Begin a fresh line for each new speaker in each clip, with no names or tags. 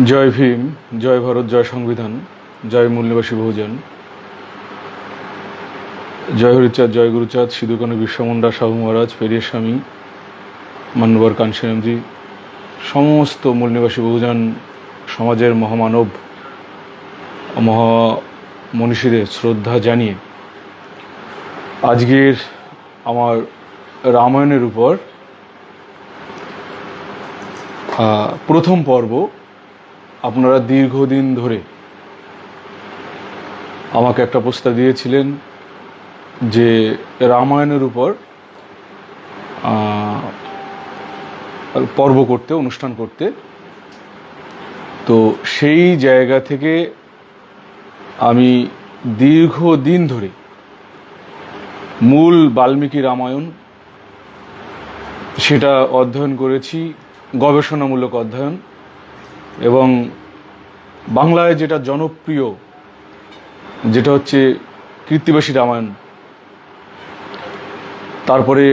জয় ভীম, জয় ভারত, জয় সংবিধান, জয় মূল্যবাসী বহুজন, জয় হরিচাঁদ, জয় গুরুচাঁদ, সিধুকানু বিশ্বমুন্ডা, সাহু মহারাজ, পেরিয়ার স্বামী, মান্যবর কাঞ্চনজি, সমস্ত মূল্যবাসী বহুজন সমাজের মহামানব মহামনীষীদের শ্রদ্ধা জানিয়ে আজকের আমার রামায়ণের উপর প্রথম পর্ব আপনারা দীর্ঘদিন ধরে আমাকে একটা প্রস্তাব দিয়েছিলেন যে রামায়ণের উপর পর্ব করতে, অনুষ্ঠান করতে। তো সেই জায়গা থেকে আমি দীর্ঘদিন ধরে মূল বাল্মীকি রামায়ণ সেটা অধ্যয়ন করেছি, গবেষণামূলক অধ্যয়ন, এবং বাংলায় যেটা জনপ্রিয় যেটা হচ্ছে কৃত্তিবাসী রামায়ণ, তারপরে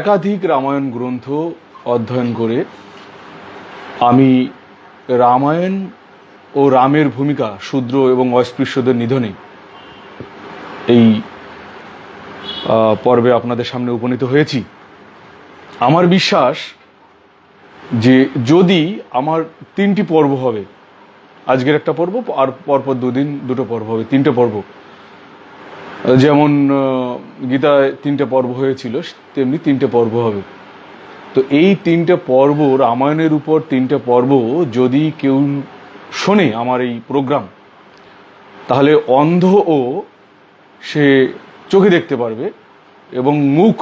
একাধিক রামায়ণ গ্রন্থ অধ্যয়ন করে আমি রামায়ণ ও রামের ভূমিকা শূদ্র এবং অস্পৃশ্যদের নিধনে এই পর্বে আপনাদের সামনে উপনীত হয়েছি। আমার বিশ্বাস যে যদি আমার 3টি পর্ব হবে, আজকের একটা পর্ব আর পরপর দুটো পর্ব হবে, 3টে পর্ব, যেমন গীতায় 3টে পর্ব হয়েছিল তেমনি 3টে পর্ব হবে। তো এই 3টে পর্ব, রামায়ণের উপর 3টে পর্ব যদি কেউ শোনে আমার এই প্রোগ্রাম, তাহলে অন্ধও সে চোখে দেখতে পারবে এবং মুখ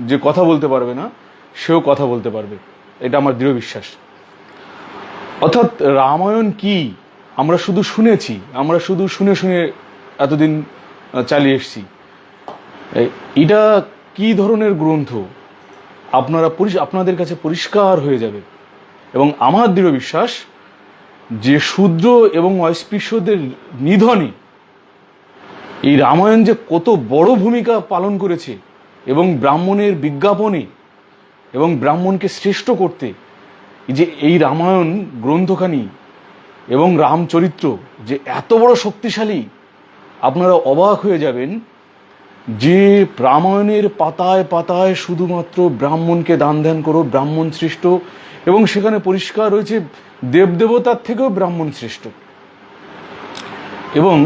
যে কথা বলতে পারবে না সেও কথা বলতে পারবে, এটা আমার দৃঢ় বিশ্বাস। অর্থাৎ রামায়ণ কি আমরা শুধু শুনেছি, আমরা শুধু শুনে শুনে এতদিন চালিয়ে এসেছি। এটা কি ধরনের গ্রন্থ আপনাদের কাছে পরিষ্কার হয়ে যাবে। এবং আমার দৃঢ় বিশ্বাস যে শূদ্র এবং অস্পৃশ্যদের নিধনে এই রামায়ণ যে কত বড় ভূমিকা পালন করেছে, এবং ব্রাহ্মণের বিজ্ঞাপনে এবং ব্রাহ্মণকে শ্রেষ্ঠ করতে যে এই রামায়ণ গ্রন্থখানি এবং রামচরিত্র যে এত বড় শক্তিশালী, আপনারা অবাক হয়ে যাবেন যে রামায়ণের পাতায় পাতায় শুধুমাত্র ব্রাহ্মণকে দান ধ্যান করো, ব্রাহ্মণ শ্রেষ্ঠ, এবং সেখানে পরিষ্কার রয়েছে দেবদেবতার থেকেও ব্রাহ্মণ শ্রেষ্ঠ। এবং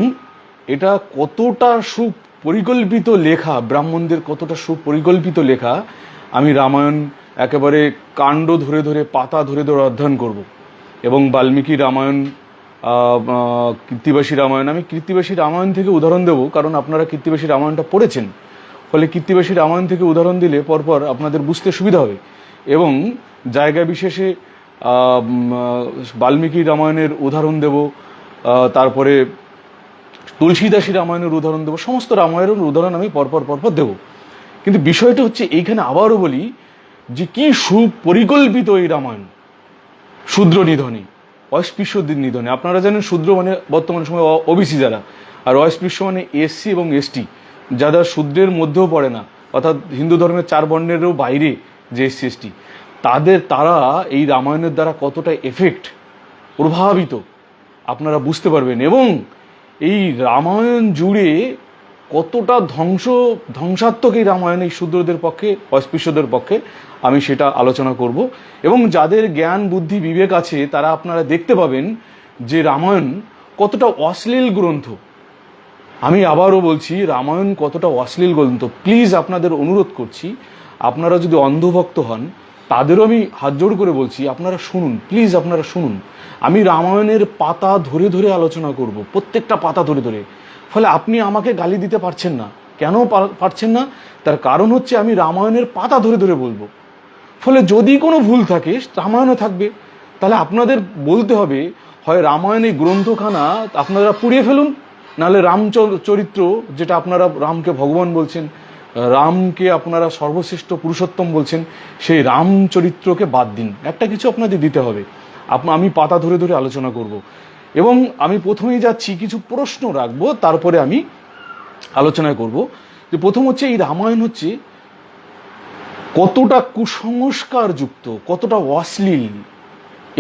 এটা কতটা সুপরিকল্পিত লেখা, ব্রাহ্মণদের কতটা সুপরিকল্পিত লেখা, আমি রামায়ণ একেবারে কাণ্ড ধরে ধরে, পাতা ধরে ধরে অধ্যয়ন করব। এবং বাল্মীকি রামায়ণ, কৃত্তিবাসী রামায়ণ, আমি কৃত্তিবাসী রামায়ণ থেকে উদাহরণ দেব, কারণ আপনারা কৃত্তিবাসী রামায়ণটা পড়েছেন, ফলে কৃত্তিবাসী রামায়ণ থেকে উদাহরণ দিলে পরপর আপনাদের বুঝতে সুবিধা হবে। এবং জায়গা বিশেষে বাল্মীকি রামায়ণের উদাহরণ দেব, তারপরে তুলসীদাসী রামায়ণের উদাহরণ দেবো, সমস্ত রামায়ণের উদাহরণ আমি পরপর পরপর দেব। কিন্তু বিষয়টা হচ্ছে এইখানে আবারও বলি যে কি সুপরিকল্পিত এই রামায়ণ শূদ্র নিধনে, অস্পৃশ্যদের নিধনে। আপনারা জানেন শূদ্র মানে বর্তমান সময় ওবিসি যারা, আর অস্পৃশ্য মানে এসসি এবং এসটি, যারা শূদ্রের মধ্যেও পড়ে না, অর্থাৎ হিন্দু ধর্মের 4 বর্ণেরও বাইরে যে এসসি এসটি, তারা এই রামায়ণের দ্বারা কতটা এফেক্ট, প্রভাবিত আপনারা বুঝতে পারবেন। এবং এই রামায়ণ জুড়ে কতটা ধ্বংসাত্মক এই রামায়ণ এই শূদ্রদের পক্ষে, অস্পৃশ্যদের পক্ষে, আমি সেটা আলোচনা করব। এবং যাদের জ্ঞান বুদ্ধি বিবেক আছে তারা আপনারা দেখতে পাবেন যে রামায়ণ কতটা অশ্লীল গ্রন্থ। আমি আবারও বলছি, রামায়ণ কতটা অশ্লীল গ্রন্থ। প্লিজ আপনাদের অনুরোধ করছি, আপনারা যদি অন্ধভক্ত হন তাদেরও আমি হাত জোড় করে বলছি, আপনারা শুনুন, প্লিজ আপনারা শুনুন। আমি রামায়ণের পাতা ধরে ধরে আলোচনা করব, প্রত্যেকটা পাতা ধরে ধরে। ফলে আপনি আমাকে গালি দিতে পারছেন না। কেন পারছেন না? তার কারণ হচ্ছে আমি রামায়ণের পাতা ধরে ধরে বলবো। ফলে যদি কোনো ভুল থাকে রামায়ণে থাকবে, তাহলে আপনাদের বলতে হবে, হয় রামায়ণ এই গ্রন্থখানা আপনারা পুড়িয়ে ফেলুন, নাহলে রামচরিত্র, যেটা আপনারা রামকে ভগবান বলছেন, রামকে আপনারা সর্বশ্রেষ্ঠ পুরুষোত্তম বলছেন, সেই রামচরিত্রকে বাদ দিন। একটা কিছু আপনাদের দিতে হবে। আমি পাতা ধরে ধরে আলোচনা করব। এবং আমি প্রথমেই যাচ্ছি, কিছু প্রশ্ন রাখবো, তারপরে আমি আলোচনা করব। যে প্রথম হচ্ছে এই রামায়ণ হচ্ছে কতটা কুসংস্কার যুক্ত, কতটা অশ্লীল,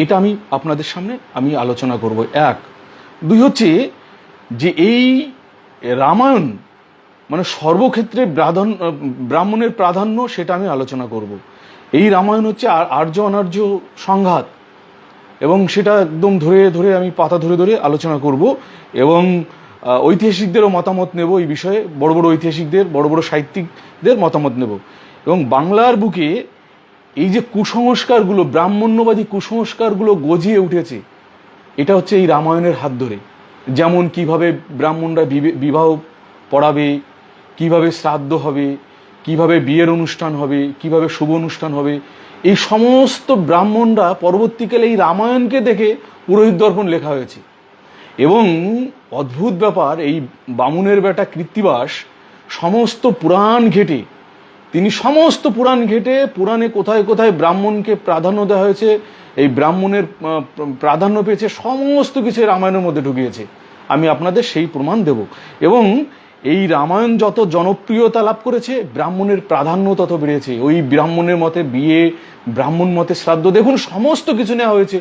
এটা আমি আপনাদের সামনে আমি আলোচনা করব। এক, দুই হচ্ছে যে এই রামায়ণ মানে সর্বক্ষেত্রে ব্রাহ্মণের প্রাধান্য, সেটা আমি আলোচনা করব। এই রামায়ণ হচ্ছে আর্য অনার্য সংঘাত, এবং সেটা একদম ধরে ধরে আমি পাতা ধরে ধরে আলোচনা করব, এবং ঐতিহাসিকদেরও মতামত নেব এই বিষয়ে, বড় বড় ঐতিহাসিকদের, বড় বড় সাহিত্যিকদের মতামত নেব। এবং বাংলার বুকে এই যে কুসংস্কারগুলো, ব্রাহ্মণ্যবাদী কুসংস্কারগুলো গজিয়ে উঠেছে, এটা হচ্ছে এই রামায়ণের হাত ধরে। যেমন কিভাবে ব্রাহ্মণরা বিবাহ পড়াবে, কিভাবে শ্রাদ্ধ হবে, কিভাবে বিয়ের অনুষ্ঠান হবে, কিভাবে শুভ অনুষ্ঠান হবে, এই সমস্ত ব্রাহ্মণরা পরবর্তীকালে এই রামায়ণকে দেখে পুরোহিত দর্পণ লেখা হয়েছে। এবং অদ্ভুত ব্যাপার, এই বামুনের বেটা কৃত্তিবাস সমস্ত পুরাণ ঘেটে, তিনি সমস্ত পুরাণ ঘেটে পুরাণে কোথায় কোথায় ব্রাহ্মণকে প্রাধান্য দেওয়া হয়েছে, এই ব্রাহ্মণের প্রাধান্য পেয়েছে, সমস্ত কিছু রামায়ণের মধ্যে ঢুকিয়েছে। আমি আপনাদের সেই প্রমাণ দেব। এবং এই রামায়ণ যত জনপ্রিয়তা লাভ করেছে, ব্রাহ্মণের প্রাধান্য তত বেড়েছে। ওই ব্রাহ্মণের মতে বিয়ে, ব্রাহ্মণ মতে শ্রাদ্ধ, দেখুন সমস্ত কিছু নেওয়া হয়েছে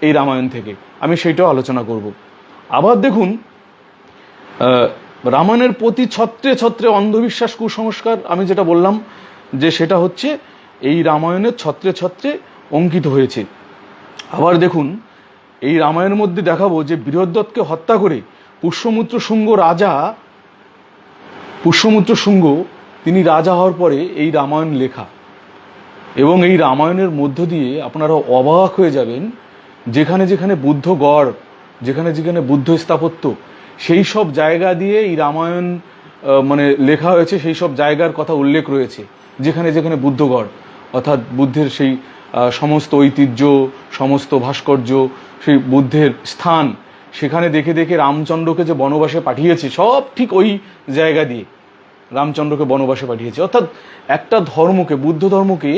এই রামায়ণ থেকে। আমি সেইটাও আলোচনা করব। আবার দেখুন, রামায়ণের প্রতি ছত্রে ছত্রে অন্ধবিশ্বাস, কুসংস্কার, আমি যেটা বললাম যে সেটা হচ্ছে এই রামায়ণের ছত্রে ছত্রে অঙ্কিত হয়েছে। আবার দেখুন, এই রামায়ণের মধ্যে দেখাবো যে বৃহদ্রথকে হত্যা করে পুষ্যমিত্র শুঙ্গ তিনি রাজা হওয়ার পরে এই রামায়ণ লেখা। এবং এই রামায়ণের মধ্য দিয়ে আপনারা অবাক হয়ে যাবেন, যেখানে যেখানে বুদ্ধ গড়, যেখানে যেখানে বুদ্ধ স্থাপত্য, সেই সব জায়গা দিয়ে এই রামায়ণ মানে লেখা হয়েছে, সেই সব জায়গার কথা উল্লেখ রয়েছে। যেখানে যেখানে বুদ্ধগড়, অর্থাৎ বুদ্ধের সেই সমস্ত ঐতিহ্য, সমস্ত ভাস্কর্য, সেই বুদ্ধের স্থান, সেখানে দেখে দেখে রামচন্দ্রকে যে বনবাসে পাঠিয়েছে, সব ঠিক ওই জায়গা দিয়ে রামচন্দ্রকে বনবাসে পাঠিয়েছে। অর্থাৎ একটা ধর্মকে, বুদ্ধ ধর্মকে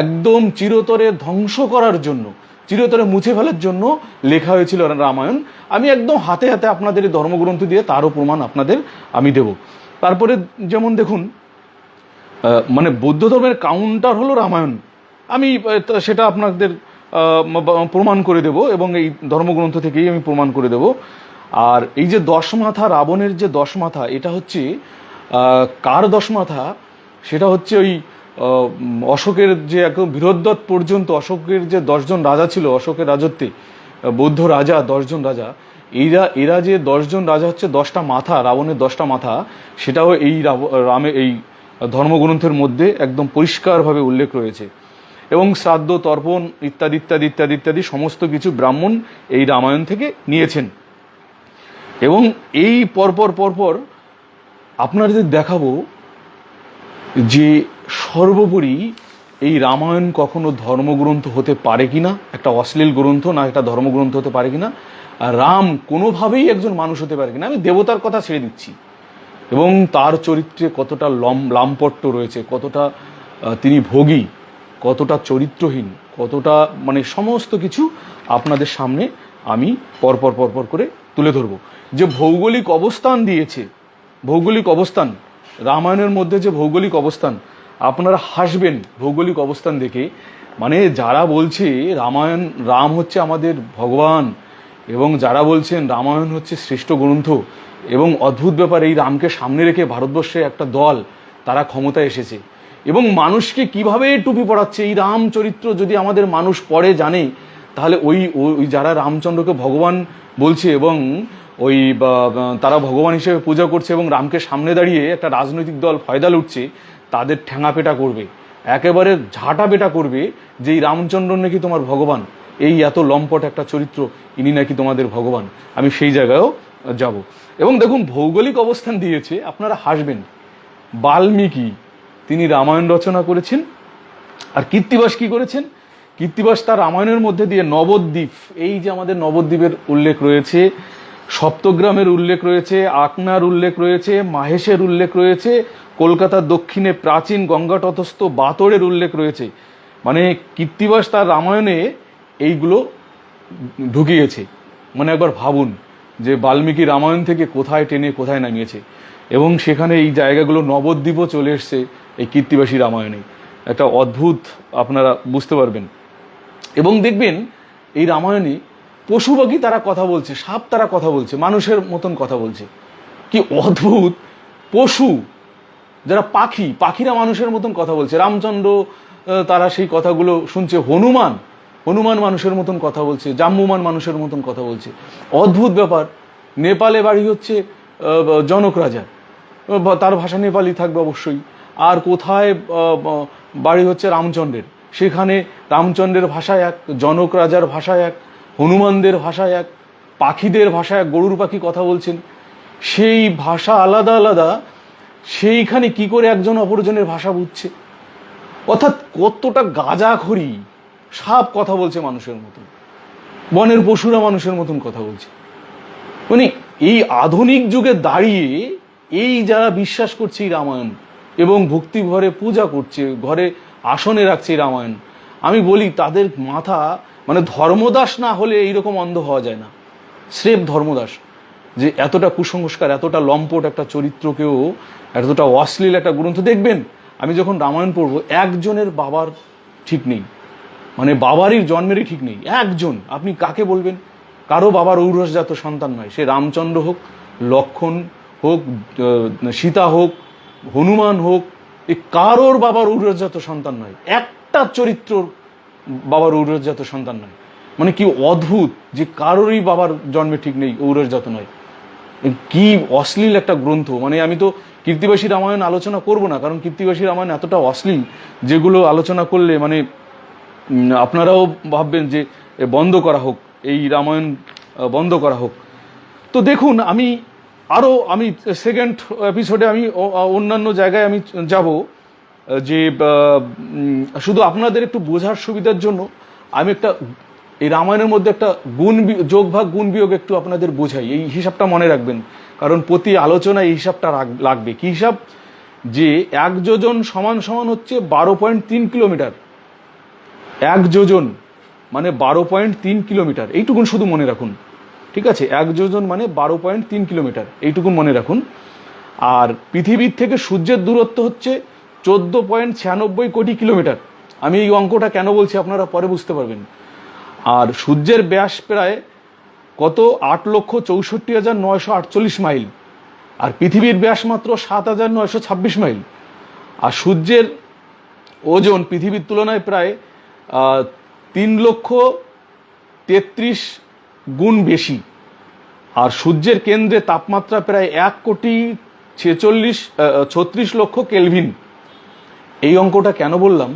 একদম চিরতরে ধ্বংস করার জন্য, চিরতরে মুছে ফেলার জন্য লেখা হয়েছিল রামায়ণ। আমি একদম হাতে হাতে আপনাদের এই ধর্মগ্রন্থ দিয়ে তারও প্রমাণ আপনাদের আমি দেব। তারপরে যেমন দেখুন, মানে বৌদ্ধ ধর্মের কাউন্টার হলো রামায়ণ, আমি সেটা আপনাদের প্রমাণ করে দেব, এবং এই ধর্মগ্রন্থ থেকেই আমি প্রমাণ করে দেব। আর এই যে 10 মাথা, রাবণের যে 10 মাথা, এটা হচ্ছে কার 10 মাথা? সেটা হচ্ছে ওই অশোকের যে একদম বৃহদ্রথ পর্যন্ত অশোকের যে 10 জন রাজা ছিল, অশোকের রাজত্বে বৌদ্ধ রাজা 10 জন রাজা, এরা যে 10 জন রাজা হচ্ছে 10টা মাথা, রাবণের 10টা মাথা, সেটাও এই এই ধর্মগ্রন্থের মধ্যে একদম পরিষ্কারভাবে উল্লেখ রয়েছে। এবং শ্রাদ্ধ, তর্পণ ইত্যাদি ইত্যাদি ইত্যাদি ইত্যাদি সমস্ত কিছু ব্রাহ্মণ এই রামায়ণ থেকে নিয়েছেন। এবং এই পরপর পরপর আপনাদের দেখাবো যে সর্বোপরি এই রামায়ণ কখনো ধর্মগ্রন্থ হতে পারে কিনা, একটা অশ্লীল গ্রন্থ না, একটা ধর্মগ্রন্থ হতে পারে কিনা, আর রাম কোনোভাবেই একজন মানুষ হতে পারে কিনা। আমি দেবতার কথা ছেড়ে দিচ্ছি, এবং তার চরিত্রে কতটা লাম্পট্য রয়েছে, কতটা তিনি ভোগী, কতটা চরিত্রহীন, কতটা মানে সমস্ত কিছু আপনাদের সামনে আমি পরপর পরপর করে তুলে ধরব। যে ভৌগোলিক অবস্থান দিয়েছে, ভৌগোলিক অবস্থান রামায়ণের মধ্যে, যে ভৌগোলিক অবস্থান, আপনারা হাসবেন ভৌগোলিক অবস্থান দেখে। মানে যারা বলছে রাম হচ্ছে আমাদের ভগবান, এবং যারা বলছেন রামায়ণ হচ্ছে শ্রেষ্ঠ গ্রন্থ, এবং অদ্ভুত ব্যাপার, এই রামকে সামনে রেখে ভারতবর্ষে একটা দল তারা ক্ষমতায় এসেছে, এবং মানুষকে কিভাবে টুপি পড়াচ্ছে। এই রাম চরিত্র যদি আমাদের মানুষ পড়ে জানে, তাহলে ওই যারা রামচন্দ্রকে ভগবান বলছে এবং ওই তারা ভগবান হিসেবে পূজা করছে, এবং রামকে সামনে দাঁড়িয়ে একটা রাজনৈতিক দল ফয়দা লুটছে, তাদের ঠ্যাঙাপেটা করবে, একেবারে ঝাঁটা পেটা করবে যে এই রামচন্দ্র নাকি তোমার ভগবান, এই এত লম্পট একটা চরিত্র, ইনি নাকি তোমাদের ভগবান। আমি সেই জায়গায়ও যাব। এবং দেখুন ভৌগোলিক অবস্থান দিয়েছে, আপনারা হাসবেন। বাল্মীকি তিনি রামায়ণ রচনা করেছেন, আর কৃত্তিবাস কি করেছেন? কৃত্তিবাস তার রামায়ণের মধ্যে দিয়ে নবদ্বীপ, এই যে আমাদের নবদ্বীপের উল্লেখ রয়েছে, সপ্তগ্রামের উল্লেখ রয়েছে, আকনার উল্লেখ রয়েছে, মাহেশের উল্লেখ রয়েছে, কলকাতার দক্ষিণে প্রাচীন গঙ্গা তটস্থ বাতরের উল্লেখ রয়েছে। মানে কৃত্তিবাস তার রামায়ণে এইগুলো ঢুকিয়েছে। মানে একবার ভাবুন যে বাল্মীকি রামায়ণ থেকে কোথায় টেনে কোথায় নামিয়েছে, এবং সেখানে এই জায়গাগুলো নবদ্বীপও চলে এসছে এই কৃত্তিবাসী রামায়ণে। একটা অদ্ভুত, আপনারা বুঝতে পারবেন। এবং দেখবেন এই রামায়ণে পশু পাখি তারা কথা বলছে, সাপ তারা কথা বলছে, মানুষের মতন কথা বলছে। কি অদ্ভুত! পশু যারা পাখিরা মানুষের মতন কথা বলছে। রামচন্দ্র তারা সেই কথাগুলো শুনছে। হনুমান মানুষের মতন কথা বলছে, জাম্বুমান মানুষের মতন কথা বলছে। অদ্ভুত ব্যাপার। নেপালে বাড়ি হচ্ছে জনক রাজা, তার ভাষা নেপালি থাকবে অবশ্যই। আর কোথায় বাড়ি হচ্ছে রামচন্দ্রের, সেখানে রামচন্দ্রের ভাষা এক, জনক রাজার ভাষা এক, হনুমানদের ভাষা এক, পাখিদের ভাষা এক। গরুর পাখি কথা বলছেন, সেই ভাষা আলাদা আলাদা, সেইখানে কি করে একজন অপরজনের ভাষা বুঝছে? অর্থাৎ কতটা গাঁজাখড়ি! সাপ কথা বলছে মানুষের মতন, বনের পশুরা মানুষের মতন কথা বলছে। মানে এই আধুনিক যুগে দাঁড়িয়ে এই যারা বিশ্বাস করছে এই রামায়ণ এবং ভক্তি ভরে পূজা করছে, ঘরে আসনে রাখছে এই রামায়ণ, আমি বলি তাদের মাথা, মানে ধর্মদাস না হলে এইরকম অন্ধ হওয়া যায় না। স্রেফ ধর্মদাস, যে এতটা কুসংস্কার, এতটা লম্পট একটা চরিত্রকেও, এতটা অশ্লীল একটা গ্রন্থ। দেখবেন আমি যখন রামায়ণ পড়বো, একজনের বাবার ঠিক নেই, মানে বাবারই জন্মেরই ঠিক নেই। একজন, আপনি কাকে বলবেন? কারো বাবার ঔরসজাত সন্তান নয়, সে রামচন্দ্র হোক, লক্ষণ হোক, সীতা হোক, হনুমান হোক, এই কারোর বাবার ঔরসজাত সন্তান নয়। একটা চরিত্রর বাবার ঔরসজাত সন্তান নয়। মানে কি অদ্ভুত যে কারোরই বাবার জন্মে ঠিক নেই, ঔরসজাত নয়। কি অশ্লীল একটা গ্রন্থ! মানে আমি তো কীর্তিবাসী রামায়ণ আলোচনা করব না, কারণ কীর্তিবাসী রামায়ণ এতটা অশ্লীল, যেগুলো আলোচনা করলে মানে আপনারাও ভাববেন যে বন্ধ করা হোক, এই রামায়ণ বন্ধ করা হোক। তো দেখুন, আমি সেকেন্ড এপিসোডে আমি অন্যান্য জায়গায় আমি যাব, যে শুধু আপনাদের একটু বোঝার সুবিধার জন্য আমি একটা এই রামায়ণের মধ্যে একটা যোগ ভাগ গুণ বিয়োগ একটু আপনাদের বোঝাই। এই হিসাবটা মনে রাখবেন, কারণ প্রতি আলোচনায় এই হিসাবটা লাগবে। কি হিসাব? যে 1 যোজন সমান সমান হচ্ছে 12.3 কিলোমিটার। 1 যোজন মানে 12.3 কিলোমিটার, এইটুকুন শুধু মনে রাখুন, ঠিক আছে? 1 যোজন মানে 12.3 কিলোমিটার, এইটুকুন মনে রাখুন। আর পৃথিবীর থেকে সূর্যের দূরত্ব হচ্ছে 14.96 কোটি কিলোমিটার। আমি এই অঙ্কটা কেন বলছি আপনারা পরে বুঝতে পারবেন। আর সূর্যের ব্যাস প্রায় কত? 8,64,948 মাইল। আর পৃথিবীর ব্যাস মাত্র 7,926 মাইল। আর সূর্যের ওজন পৃথিবীর তুলনায় প্রায় 3,33,000,000 গুণ বেশি। আর সূর্যের কেন্দ্রে তাপমাত্রা প্রায় 1,36,00,000 কেলভিন। এই অঙ্কটা কেন বললাম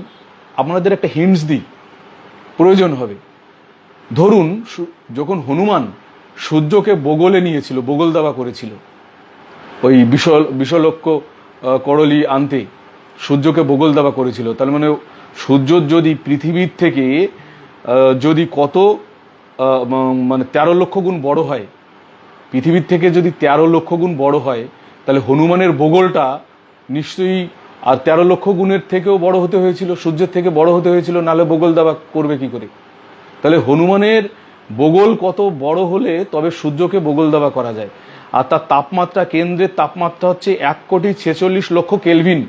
আপনাদের একটা হিন্টস দিই, প্রয়োজন হবে। ধরুন যখন হনুমান সূর্যকে বগলে নিয়েছিল, বগল দাবা করেছিল, ওই বিশ্বলক্ষ করলি আনতে সূর্যকে বগল দাবা করেছিল, তার মানে সূর্য যদি পৃথিবীর থেকে যদি কত মানে 13 লক্ষ গুণ বড় হয়, পৃথিবীর থেকে যদি 13 লক্ষ গুণ বড় হয়, তাহলে হনুমানের বগলটা নিশ্চয়ই আর 13 লক্ষ গুণের থেকেও বড় হতে হয়েছিল, সূর্যের থেকে বড় হতে হয়েছিল, নালে বগল দাবা করবে কি করে? তাহলে হনুমানের বগল কত বড় হলে তবে সূর্যকে বগল দাবা করা যায়। আর তার তাপমাত্রা, কেন্দ্রের তাপমাত্রা হচ্ছে 1,46,00,000 কেলভিন।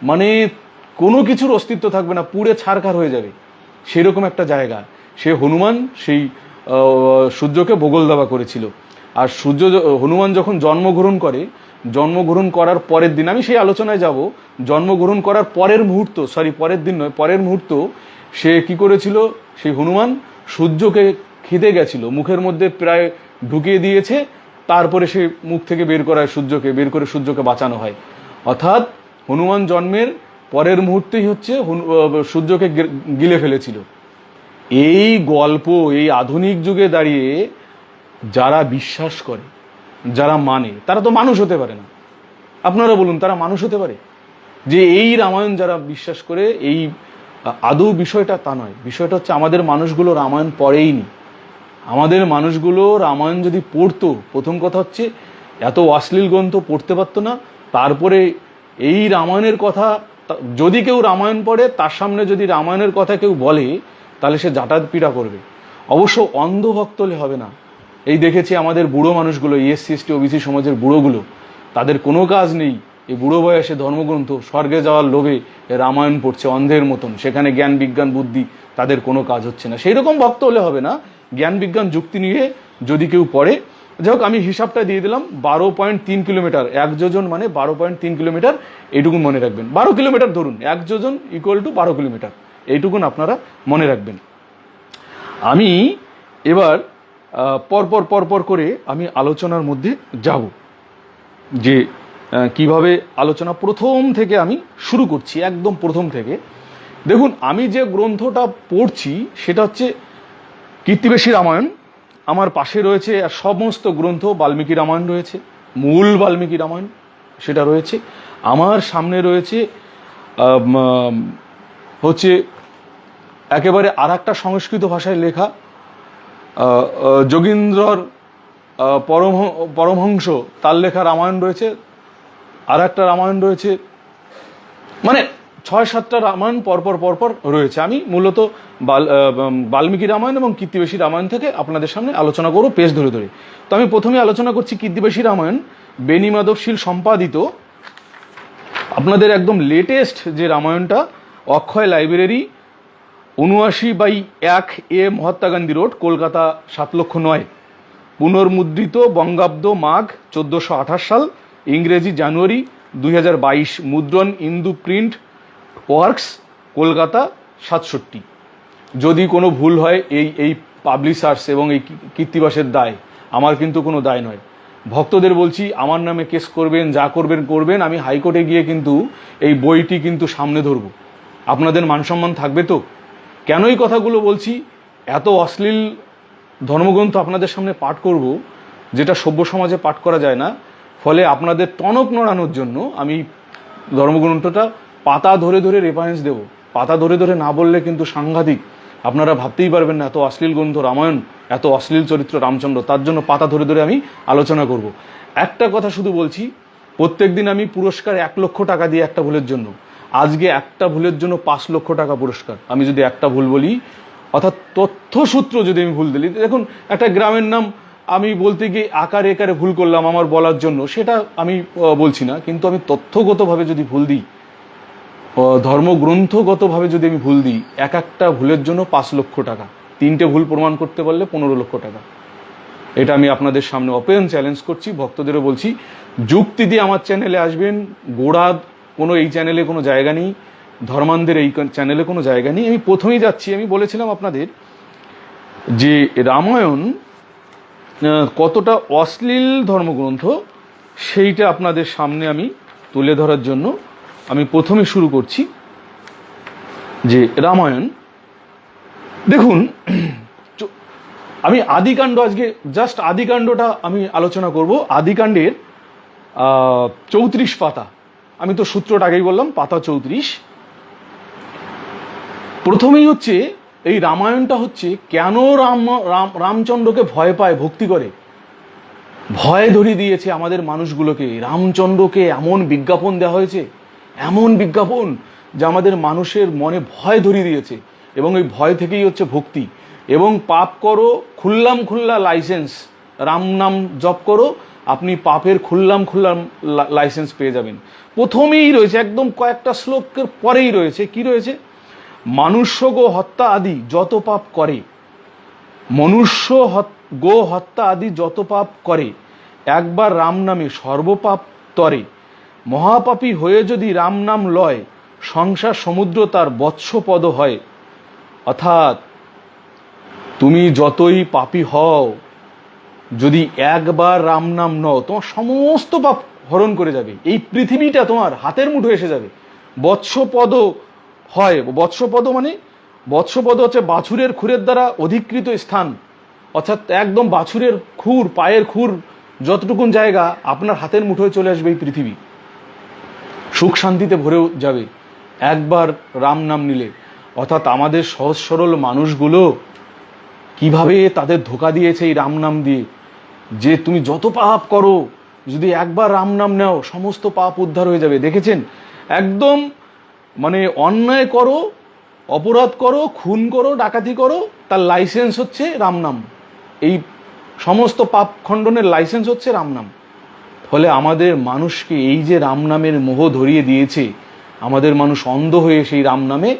মানে কোনো কিছুর অস্তিত্ব থাকবে না, পুড়ে ছারখার হয়ে যাবে, সেরকম একটা জায়গা। সে হনুমান সেই সূর্যকে বগল দাবা করেছিল। আর হনুমান যখন জন্মগ্রহণ করে, জন্মগ্রহণ করার পরের দিন, আমি সেই আলোচনায় যাব, জন্মগ্রহণ করার পরের মুহূর্ত, পরের দিন নয়, পরের মুহূর্ত সে কি করেছিল? সেই হনুমান সূর্যকে খিদে গেছিল, মুখের মধ্যে প্রায় ঢুকিয়ে দিয়েছে, তারপরে সে মুখ থেকে বের করে সূর্যকে বাঁচানো হয়। অর্থাৎ হনুমান জন্মের পরের মুহূর্তেই হচ্ছে সূর্যকে গিলে ফেলেছিল। এই গল্প এই আধুনিক যুগে দাঁড়িয়ে যারা বিশ্বাস করে, যারা মানে, তারা তো মানুষ হতে পারে না। আপনারা বলুন, তারা মানুষ হতে পারে? যে এই রামায়ণ যারা বিশ্বাস করে, এই আদৌ বিষয়টা তা নয়। বিষয়টা হচ্ছে আমাদের মানুষগুলো রামায়ণ পড়েইনি। আমাদের মানুষগুলো রামায়ণ যদি পড়তো, প্রথম কথা হচ্ছে এত অশ্লীল গ্রন্থ পড়তে পারতো না। তারপরে এই রামায়ণের কথা, যদি কেউ রামায়ণ পড়ে, তার সামনে যদি রামায়ণের কথা কেউ বলে, তাহলে সে জাটাত পীড়া করবে। অবশ্য অন্ধভক্ত হলে হবে না। এই দেখেছি আমাদের বুড়ো মানুষগুলো, এসসি এসটি ওবিসি সমাজের বুড়োগুলো, তাদের কোনো কাজ নেই, এই বুড়ো বয়সে ধর্মগ্রন্থ, স্বর্গে যাওয়ার লোভে রামায়ণ পড়ছে অন্ধের মতন, সেখানে জ্ঞান বিজ্ঞান বুদ্ধি তাদের কোনো কাজ হচ্ছে না। সেই রকম ভক্ত হলে হবে না, জ্ঞান বিজ্ঞান যুক্তি নিয়ে যদি কেউ পড়ে। যাই হোক, আমি হিসাবটা দিয়ে দিলাম, 12.3 কিলোমিটার, 1 যোজন মানে 12.3 কিলোমিটার, এইটুকু মনে রাখবেন। 12 কিলোমিটার ধরুন, 1 যোজন ইকুয়াল টু 12 কিলোমিটার, এইটুকুন আপনারা মনে রাখবেন। আমি এবার পরপর পরপর করে আমি আলোচনার মধ্যে যাব, যে কিভাবে আলোচনা প্রথম থেকে আমি শুরু করছি, একদম প্রথম থেকে। দেখুন, আমি যে গ্রন্থটা পড়ছি সেটা হচ্ছে কীর্তিবেশী রামায়ণ। আমার পাশে রয়েছে সমস্ত গ্রন্থ, বাল্মীকি রামায়ণ রয়েছে, মূল বাল্মীকি রামায়ণ সেটা রয়েছে। আমার সামনে রয়েছে হচ্ছে একেবারে আর একটা সংস্কৃত ভাষায় লেখা যোগীন্দ্রর পরমহংস তার লেখা রামায়ণ রয়েছে, আর একটা রামায়ণ রয়েছে, মানে 6-7টা রামায়ণ পরপর পরপর রয়েছে। আমি মূলত বাল্মীকি রামায়ণ এবং কীর্তিবেশী রামায়ণ থেকে আপনাদের সামনে আলোচনা করব পেজ ধরে ধরে। তো আমি প্রথমে আলোচনা করছি কীর্তিবেশী রামায়ণ, বেনি মাধবশীল সম্পাদিত, আপনাদের একদম লেটেস্ট যে রামায়ণটা, Akshay library, 79/1 A Mahatma Gandhi road, Kolkata 7,09,000, পুনর্মুদ্রিত বঙ্গাব্দ মাঘ 1428 সাল, ইংরেজি জানুয়ারি 2022, মুদ্রণ ইন্দু প্রিন্ট ওয়ার্কস, কলকাতা 67। যদি কোনো ভুল হয় এই পাবলিশার্স এবং এই কীর্তিবাসের দায়, আমার কিন্তু কোনো দায় নয়। ভক্তদের বলছি, আমার নামে কেস করবেন, যা করবেন করবেন, আমি হাইকোর্টে গিয়ে কিন্তু এই বইটি কিন্তু সামনে ধরব। আপনাদের মানসম্মান থাকবে তো? কেন এই কথাগুলো বলছি? এত অশ্লীল ধর্মগ্রন্থ আপনাদের সামনে পাঠ করব, যেটা সভ্য সমাজে পাঠ করা যায় না। ফলে আপনাদের টনক নড়ানোর জন্য আমি ধর্মগ্রন্থটা পাতা ধরে ধরে রেফারেন্স দেব। পাতা ধরে ধরে না বললে কিন্তু সাংঘাতিক, আপনারা ভাবতেই পারবেন না এত অশ্লীল গ্রন্থ রামায়ণ, এত অশ্লীল চরিত্র রামচন্দ্র, তার জন্য পাতা ধরে ধরে আমি আলোচনা করব। একটা কথা শুধু বলছি, প্রত্যেক দিন আমি পুরস্কার 1 লক্ষ টাকা দিই একটা ভুলের জন্য। আজকে একটা ভুলের জন্য 5 লক্ষ টাকা পুরস্কার। আমি যদি একটা ভুল বলি, অর্থাৎ তথ্যসূত্র যদি আমি ভুল দিই, দেখুন একটা গ্রামের নাম আমি বলতে গিয়ে আকারে একারে ভুল করলাম আমার বলার জন্য, সেটা আমি বলছি না, কিন্তু আমি তথ্যগতভাবে যদি ভুল দিই, ধর্মগ্রন্থগতভাবে যদি আমি ভুল দিই, একটা ভুলের জন্য 5 লক্ষ টাকা, 3টে ভুল প্রমাণ করতে পারলে 15 লক্ষ টাকা। এটা আমি আপনাদের সামনে ওপেন চ্যালেঞ্জ করছি, ভক্তদেরও বলছি, যুক্তি দিয়ে আমার চ্যানেলে আসবেন। গোড়া কোনো এই চ্যানেলে কোনো জায়গা নেই, ধর্মান্ধের এই চ্যানেলে কোনো জায়গা নেই। আমি প্রথমেই যাচ্ছি, আমি বলেছিলাম আপনাদের যে রামায়ণ কতটা অশ্লীল ধর্মগ্রন্থ, সেইটা আপনাদের সামনে আমি তুলে ধরার জন্য আমি প্রথমে শুরু করছি যে রামায়ণ। দেখুন, আমি আদিকাণ্ড, আজকে জাস্ট আদিকাণ্ডটা আমি আলোচনা করব। আদিকাণ্ডের 34 পাতা, আমি তো সূত্রটা আগেই বললাম, পাতা 34। প্রথমেই হচ্ছে এই রামায়ণটা হচ্ছে কেন রামচন্দ্রকে ভয় পায়, ভক্তি করে, ভয় ধরিয়ে দিয়েছে আমাদের মানুষগুলোকে। রামচন্দ্রকে এমন বিজ্ঞাপন দেওয়া হয়েছে, এমন বিজ্ঞাপন যা আমাদের মানুষের মনে ভয় ধরিয়ে দিয়েছে, এবং এই ভয় থেকেই হচ্ছে ভক্তি। এবং পাপ করো খুল্লাম খুল্লা লাইসেন্স, রাম নাম জপ করো, আপনি পাপের খুল্লাম খুল্লাম লাইসেন্স পেয়ে যাবেন। প্রথমেই রয়েছে, একদম কয়েকটা শ্লোকের পরেই রয়েছে, কি রয়েছে? মনুষ্য গো হত্যা আদি যত পাপ করে, মনুষ্য গো হত্যা আদি যত পাপ করে, একবার রাম নামে সর্বপাপ তরে, মহাপাপী হয়ে যদি রাম নাম লয়, সংসার সমুদ্র তার বৎসপদ হয়। অর্থাৎ তুমি যতই পাপী হও, যদি একবার রাম নাম নাও, তোমার সমস্ত পাপ হরণ করে যাবে, এই পৃথিবীটা তোমার হাতের মুঠো এসে যাবে। বৎসপদ হয়, বৎসপদ মানে, বৎসপদ হচ্ছে বাছুরের খুরের দ্বারা অধিকৃত স্থান, অর্থাৎ একদম বাছুরের খুর, পায়ের খুর যতটুকুন জায়গা আপনার হাতের মুঠোয় চলে আসবে এই পৃথিবী, সুখ শান্তিতে ভরেও যাবে একবার রাম নাম নিলে। অর্থাৎ আমাদের সহজ সরল মানুষগুলো কিভাবে তাদের ধোকা দিয়েছে এই রাম নাম দিয়ে, যে তুমি যত পাপ করো, যদি একবার রাম নাম নাও, সমস্ত পাপ উদ্ধার হয়ে যাবে। দেখেছেন, একদম মানে অন্যায় করো, অপরাধ করো, খুন করো, ডাকাতি করো, তার লাইসেন্স হচ্ছে রাম নাম। এই সমস্ত পাপ খণ্ডনের লাইসেন্স হচ্ছে রাম নাম। ফলে আমাদের মানুষকে এই যে রাম নামের মোহ ধরিয়ে দিয়েছে, আমাদের মানুষ অন্ধ হয়ে সেই রাম নামে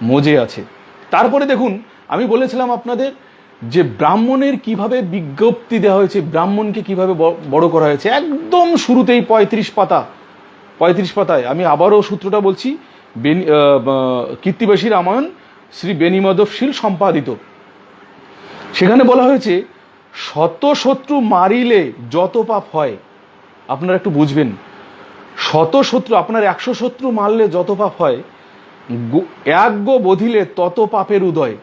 মজে আছে। তারপরে দেখুন, আমি বলেছিলাম আপনাদের যে ব্রাহ্মণের কিভাবে বিজ্ঞপ্তি দেওয়া হয়েছে, ব্রাহ্মণকে কিভাবে বড় করা হয়েছে। একদম শুরুতেই 35 পাতায় আমি আবারও সূত্রটা বলছি, কীর্তিবাসী রামায়ণ শ্রী বেণীমাধবশীল সম্পাদিত। সেখানে বলা হয়েছে, শত শত্রু মারিলে যত পাপ হয়। আপনারা একটু বুঝবেন, শত শত্রু, আপনার 100 শত্রু মারলে যত পাপ হয়, এক গো বধিলে তত পাপের উদয়।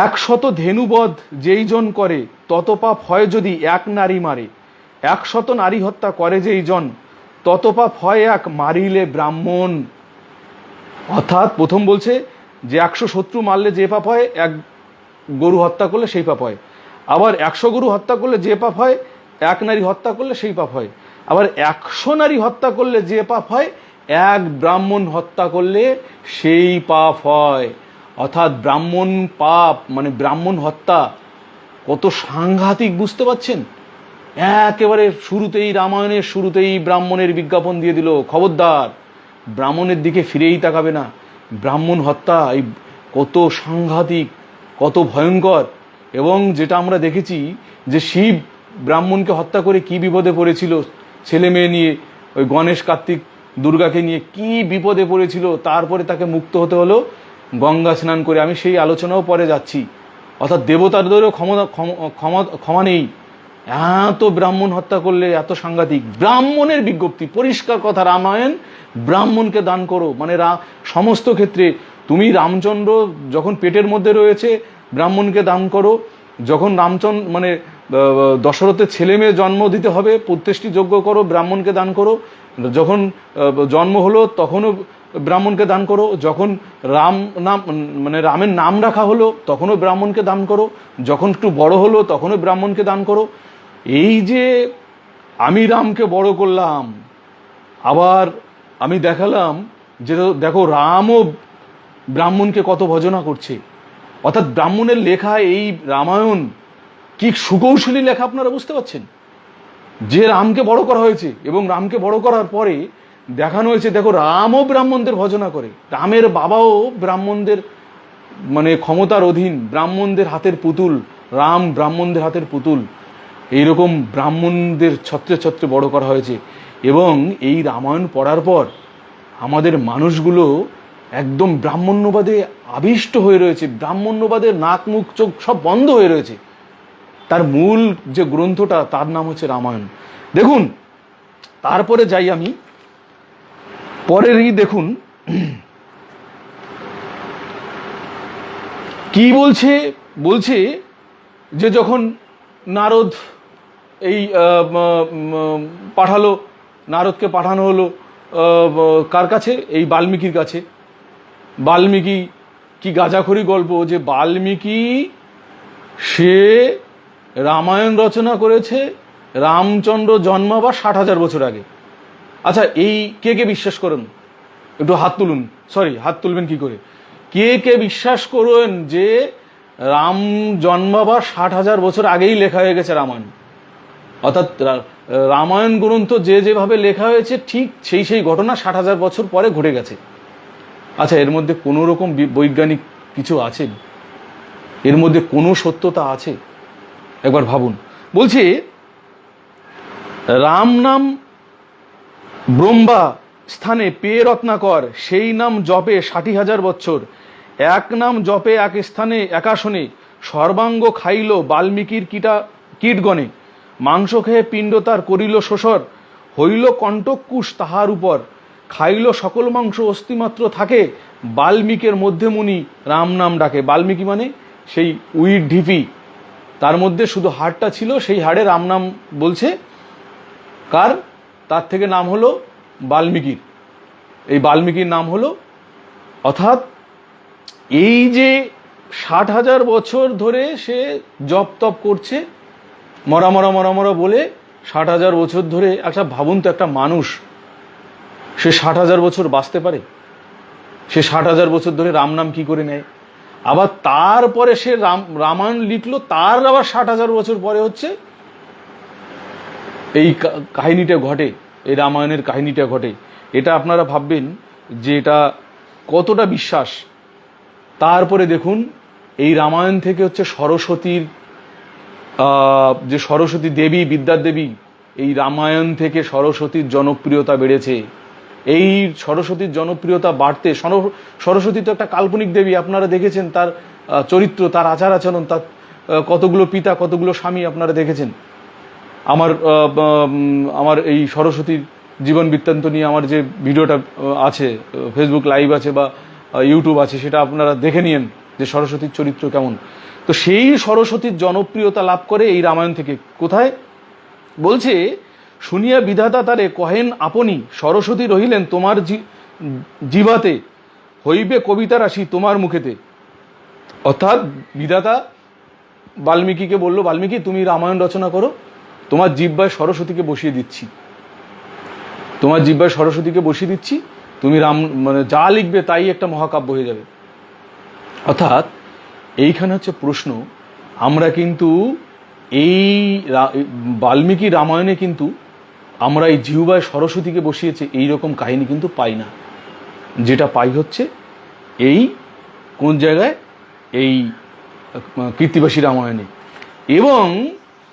100 ধেনুবধ যেই জন করে তত পাপ হয় যদি এক নারী মারে। 100 নারী হত্যা করে যেই জন তত পাপ হয় এক মারিলে ব্রাহ্মণ। অর্থাৎ প্রথম বলছে যে 100 শত্রু মারলে যে পাপ হয়, এক গরু হত্যা করলে সেই পাপ হয়। আবার 100 গরু হত্যা করলে যে পাপ হয়, এক নারী হত্যা করলে সেই পাপ হয়। আবার 100 নারী হত্যা করলে যে পাপ হয়, এক ব্রাহ্মণ হত্যা করলে সেই পাপ হয়। অর্থাৎ ব্রাহ্মণ পাপ মানে ব্রাহ্মণ হত্যা কত সাংঘাতিক, বুঝতে পারছেন? একেবারে শুরুতেই, রামায়ণের শুরুতেই ব্রাহ্মণের বিজ্ঞাপন দিয়ে দিল, খবরদার ব্রাহ্মণের দিকে ফিরেই তাকাবে না। ব্রাহ্মণ হত্যা এই কত সাংঘাতিক, কত ভয়ঙ্কর। এবং যেটা আমরা দেখেছি যে শিব ব্রাহ্মণকে হত্যা করে কি বিপদে পড়েছিল, ছেলে মেয়ে নিয়ে, ওই গণেশ কার্তিক দুর্গাকে নিয়ে কি বিপদে পড়েছিল, তারপরে তাকে মুক্ত হতে হলো গঙ্গা স্নান করে। আমি সেই আলোচনাও পরে যাচ্ছি। অর্থাৎ দেবতাদেরও ক্ষমা নেই, এত ব্রাহ্মণ হত্যা করলে এত সাংঘাতিক। ব্রাহ্মণের বিজ্ঞপ্তি, পরিষ্কার কথা, রামায়ণ ব্রাহ্মণকে দান করো। মানে সমস্ত ক্ষেত্রে তুমি রামচন্দ্র যখন পেটের মধ্যে রয়েছে, ব্রাহ্মণকে দান করো। যখন রামচন্দ্র মানে দশরথের ছেলে মেয়ে জন্ম দিতে হবে, পুত্রেষ্টি যজ্ঞ করো, ব্রাহ্মণকে দান করো। যখন জন্ম হলো তখনও ব্রাহ্মণকে দান করো। যখন রাম নাম মানে রামের নাম রাখা হলো তখনও ব্রাহ্মণকে দান করো। যখন একটু বড় হলো তখনও ব্রাহ্মণকে দান করো। এই যে আমি রামকে বড় করলাম, আবার আমি দেখালাম যে দেখো রামও ব্রাহ্মণকে কত ভজনা করছে। অর্থাৎ ব্রাহ্মণের লেখা এই রামায়ণ কি সুকৌশলী লেখা, আপনারা বুঝতে পারছেন? যে রামকে বড় করা হয়েছে এবং রামকে বড় করার পরে দেখানো হয়েছে দেখো রামও ব্রাহ্মণদের ভজনা করে, রামের বাবাও ব্রাহ্মণদের মানে ক্ষমতার অধীন, ব্রাহ্মণদের হাতের পুতুল, রাম ব্রাহ্মণদের হাতের পুতুল। এইরকম ব্রাহ্মণদের ছত্রে ছত্রে বড় করা হয়েছে। এবং এই রামায়ণ পড়ার পর আমাদের মানুষগুলো একদম ব্রাহ্মণ্যবাদে আবিষ্ট হয়ে রয়েছে, ব্রাহ্মণ্যবাদের নাক মুখ চোখ সব বন্ধ হয়ে রয়েছে। তার মূল যে গ্রন্থটা তার নাম হচ্ছে রামায়ণ। দেখুন, তারপরে যাই আমি পরেরই, দেখুন কি বলছে যে যখন নারদ এই নারদকে পাঠানো হলো কার কাছে, এই বাল্মীকির কাছে। বাল্মীকি কি গাঁজাখড়ি গল্প যে বাল্মীকি সে রামায়ণ রচনা করেছে রামচন্দ্র জন্মাবার 60,000 বছর আগে। আচ্ছা, এই কে কে বিশ্বাস করেন? একটু হাত তুলুন। সরি, হাত তুলবেন কি করে? কে কে বিশ্বাস করেন যে রাম জন্মাবার 60,000 বছর আগেই লেখা হয়ে গেছে রামায়ণ? অর্থাৎ রামায়ণ গ্রন্থ যেভাবে লেখা হয়েছে ঠিক সেই ঘটনা 60,000 বছর পরে ঘটে গেছে। আচ্ছা, এর মধ্যে কোনো রকম বৈজ্ঞানিক কিছু আছে? এর মধ্যে কোনো সত্যতা আছে? একবার ভাবুন। বলছি রাম নাম ব্রহ্মা স্থানে পেয়ে রত্নাকর, সেই নাম জপে 60,000 বছর। এক নাম জপে এক স্থানে একাশনে, সর্বাঙ্গ খাইল বাল্মীকির কীটগণে। মাংস খেয়ে পিণ্ড তার করিল শোষর, হইল কণ্টকুশ তাহার উপর। খাইল সকল মাংস অস্থিমাত্র থাকে, বাল্মীকের মধ্যে মুনি রাম নাম ডাকে। বাল্মীকি মানে সেই উইড ঢিপি, তার মধ্যে শুধু হাড়টা ছিল, সেই হাড়ে রাম নাম বলছে। কার? তার থেকে নাম হলো বাল্মীকির। এই বাল্মীকির নাম হলো, অর্থাৎ এই যে 60,000 বছর ধরে সে জপ তপ করছে, মরা মরা মরা মরা বলে 60,000 বছর ধরে। একটা ভাবুন তো, একটা মানুষ সে 60,000 বছর বাঁচতে পারে? সে 60,000 বছর ধরে রাম নাম কি করে নেয়? আবার তারপরে সে রামায়ণ লিখলো, তার আবার 60,000 বছর পরে হচ্ছে এই কাহিনীটা ঘটে, এই রামায়ণের কাহিনীটা ঘটে, এটা আপনারা ভাববেন যে এটা কতটা বিশ্বাস। তারপরে দেখুন এই রামায়ণ থেকে হচ্ছে সরস্বতীর যে সরস্বতী দেবী, বিদ্যার দেবী, এই রামায়ণ থেকে সরস্বতীর জনপ্রিয়তা বেড়েছে। এই সরস্বতীর জনপ্রিয়তা বাড়তে, সরস্বতী তো একটা কাল্পনিক দেবী, আপনারা দেখেছেন তার চরিত্র, তার আচার আচরণ, তার কতগুলো পিতা, কতগুলো স্বামী আপনারা দেখেছেন। আমার এই সরস্বতীর জীবন বৃত্তান্ত নিয়ে আমার যে ভিডিওটা আছে, ফেসবুক লাইভ আছে বা ইউটিউব আছে, সেটা আপনারা দেখে নিন যে সরস্বতীর চরিত্র কেমন। তো সেই সরস্বতীর জনপ্রিয়তা লাভ করে এই রামায়ণ থেকে। কোথায় বলছে, শুনিয়া বিধাতা তারে কহেন আপনি, সরস্বতী রহিলেন তোমার জিভাতে, হইবে কবিতা রাশি তোমার মুখেতে। অর্থাৎ বিধাতা বাল্মীকিকে বলল, বাল্মীকি তুমি রামায়ণ রচনা করো, তোমার জিহ্বায় সরস্বতীকে বসিয়ে দিচ্ছি, তোমার জিহ্বায় সরস্বতীকে বসিয়ে দিচ্ছি, তুমি মানে যা লিখবে তাই একটা মহাকাব্য হয়ে যাবে। অর্থাৎ এইখানে হচ্ছে প্রশ্ন, আমরা কিন্তু এই বাল্মীকি রামায়ণে কিন্তু আমরা এই জিহ্বায় সরস্বতীকে বসিয়েছে এইরকম কাহিনী কিন্তু পাই না। যেটা পাই হচ্ছে এই কোন জায়গায়, এই কৃত্তিবাসী রামায়ণে। এবং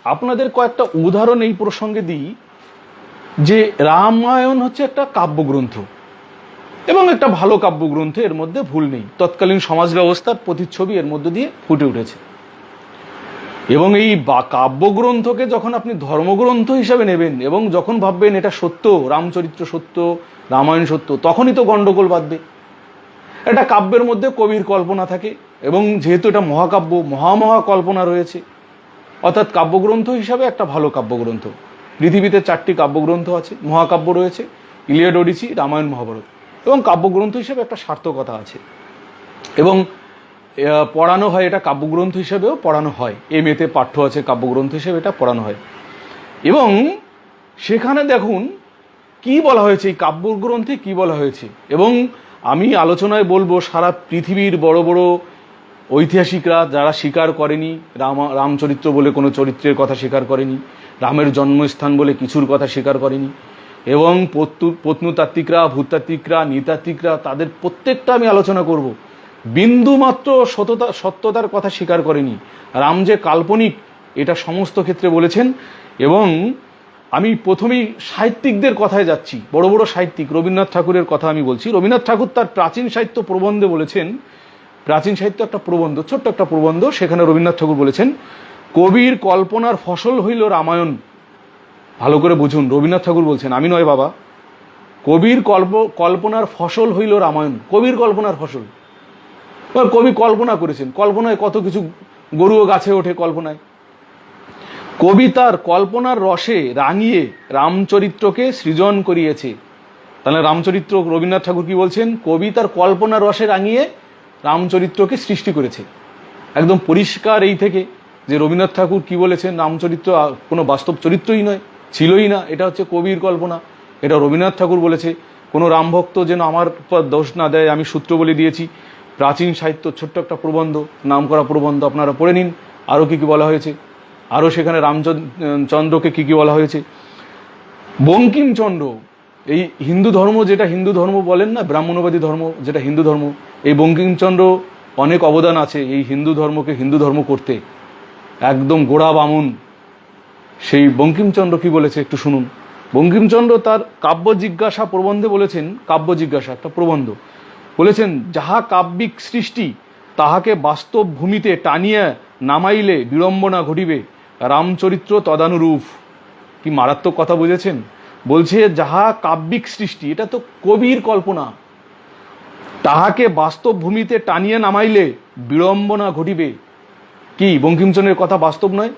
আপনাদের কয়েকটা উদাহরণ এই প্রসঙ্গে দিই, যে রামায়ণ হচ্ছে একটা কাব্যগ্রন্থ এবং একটা ভালো কাব্যগ্রন্থ, এর মধ্যে ভুল নেই। তৎকালীন সমাজ ব্যবস্থার প্রতিচ্ছবি এর মধ্যে দিয়ে ফুটে উঠেছে। এবং এই কাব্যগ্রন্থকে যখন আপনি ধর্মগ্রন্থ হিসাবে নেবেন এবং যখন ভাববেন এটা সত্য, রামচরিত্র সত্য, রামায়ণ সত্য, তখনই তো গন্ডগোল বাঁধবে। একটা কাব্যের মধ্যে কবির কল্পনা থাকে, এবং যেহেতু এটা মহাকাব্য, মহা কল্পনা রয়েছে, অর্থাৎ কাব্যগ্রন্থ হিসাবে একটা ভালো কাব্যগ্রন্থ। পৃথিবীতে 4টি কাব্যগ্রন্থ আছে, মহাকাব্য রয়েছে, ইলিয়াড, ওডিসি, রামায়ণ, মহাভারত, এবং কাব্যগ্রন্থ হিসেবে একটা সার্থকতা আছে। এবং পড়ানো হয়, এটা কাব্যগ্রন্থ হিসেবেও পড়ানো হয়, এমএতে পাঠ্য আছে, কাব্যগ্রন্থ হিসেবে এটা পড়ানো হয়। এবং সেখানে দেখুন কি বলা হয়েছে, এই কাব্যগ্রন্থে কি বলা হয়েছে। এবং আমি আলোচনায় বলবো, সারা পৃথিবীর বড় বড় ঐতিহাসিকরা যারা স্বীকার করেনি, রামচরিত্র বলে কোনো চরিত্রের কথা স্বীকার করেনি, রামের জন্মস্থান বলে কিছুর কথা স্বীকার করেনি, এবং প্রত্নতাত্ত্বিকরা, ভূতাত্ত্বিকরা, নৃতাত্ত্বিকরা, তাদের প্রত্যেকটা আমি আলোচনা করব, বিন্দুমাত্র সত্যতার কথা স্বীকার করেনি। রাম যে কাল্পনিক এটা সমস্ত ক্ষেত্রে বলেছেন। এবং আমি প্রথমেই সাহিত্যিকদের কথায় যাচ্ছি, বড় বড় সাহিত্যিক, রবীন্দ্রনাথ ঠাকুরের কথা আমি বলছি। রবীন্দ্রনাথ ঠাকুর তার প্রাচীন সাহিত্য প্রবন্ধে বলেছেন, প্রাচীন সাহিত্য একটা প্রবন্ধ, ছোট্ট একটা প্রবন্ধ, সেখানে রবীন্দ্রনাথ ঠাকুর বলেছেন, কবির কল্পনার ফসল হইল রামায়ণ। ভালো করে বুঝুন, রবীন্দ্রনাথ ঠাকুর বলছেন, আমি নয় বাবা। কবির কল্পনার ফসল হইল রামায়ণ, কবির কল্পনার ফসল। কবি কল্পনা করেছেন, কল্পনায় কত কিছু, গরুও গাছে ওঠে কল্পনায়। কবি তার কল্পনার রসে রাঙিয়ে রামচরিত্রকে সৃজন করিয়েছে। তাহলে রামচরিত্র, রবীন্দ্রনাথ ঠাকুর কি বলছেন, কবি তার কল্পনার রসে রাঙিয়ে রামচরিত্রকে সৃষ্টি করেছে। একদম পরিষ্কার এই থেকে যে রবীন্দ্রনাথ ঠাকুর কি বলেছেন, রামচরিত্র কোনো বাস্তব চরিত্রই নয়, ছিলই না, এটা হচ্ছে কবির কল্পনা। এটা রবীন্দ্রনাথ ঠাকুর বলেছে। কোনো রামভক্ত যেন আমার দোষ না দেয়, আমি সূত্র বলে দিয়েছি। প্রাচীন সাহিত্য, ছোট্ট একটা প্রবন্ধ, নাম করা প্রবন্ধ, আপনারা পড়ে নিন আরও কী কী বলা হয়েছে, আরও সেখানে রামচন্দ্রকে কী কী বলা হয়েছে। বঙ্কিমচন্দ্র, এই হিন্দু ধর্ম, যেটা হিন্দু ধর্ম বলেন না, ব্রাহ্মণবাদী ধর্ম যেটা হিন্দু ধর্ম, এই বঙ্কিমচন্দ্র অনেক অবদান আছে এই হিন্দু ধর্মকে হিন্দু ধর্ম করতে। একদম গোড়া বামুন সেই বঙ্কিমচন্দ্র কি বলেছে একটু শুনুন। বঙ্কিমচন্দ্র তার কাব্য জিজ্ঞাসা প্রবন্ধে বলেছেন, কাব্য জিজ্ঞাসা একটা প্রবন্ধ, বলেছেন, যাহা কাব্যিক সৃষ্টি তাহাকে বাস্তব ভূমিতে টানিয়া নামাইলে বিড়ম্বনা ঘটিবে, রামচরিত্র তদানুরূপ। কি মারাত্মক কথা বুঝেছেন? বলছে যাহা কাব্যিক সৃষ্টি, এটা তো কবির কল্পনা, তাহাকে বাস্তব ভূমিতে টানিয়ে নামাইলে বিড়ম্বনা ঘটিবে। কি বঙ্কিমচন্দ্রের কথা বাস্তব নয়?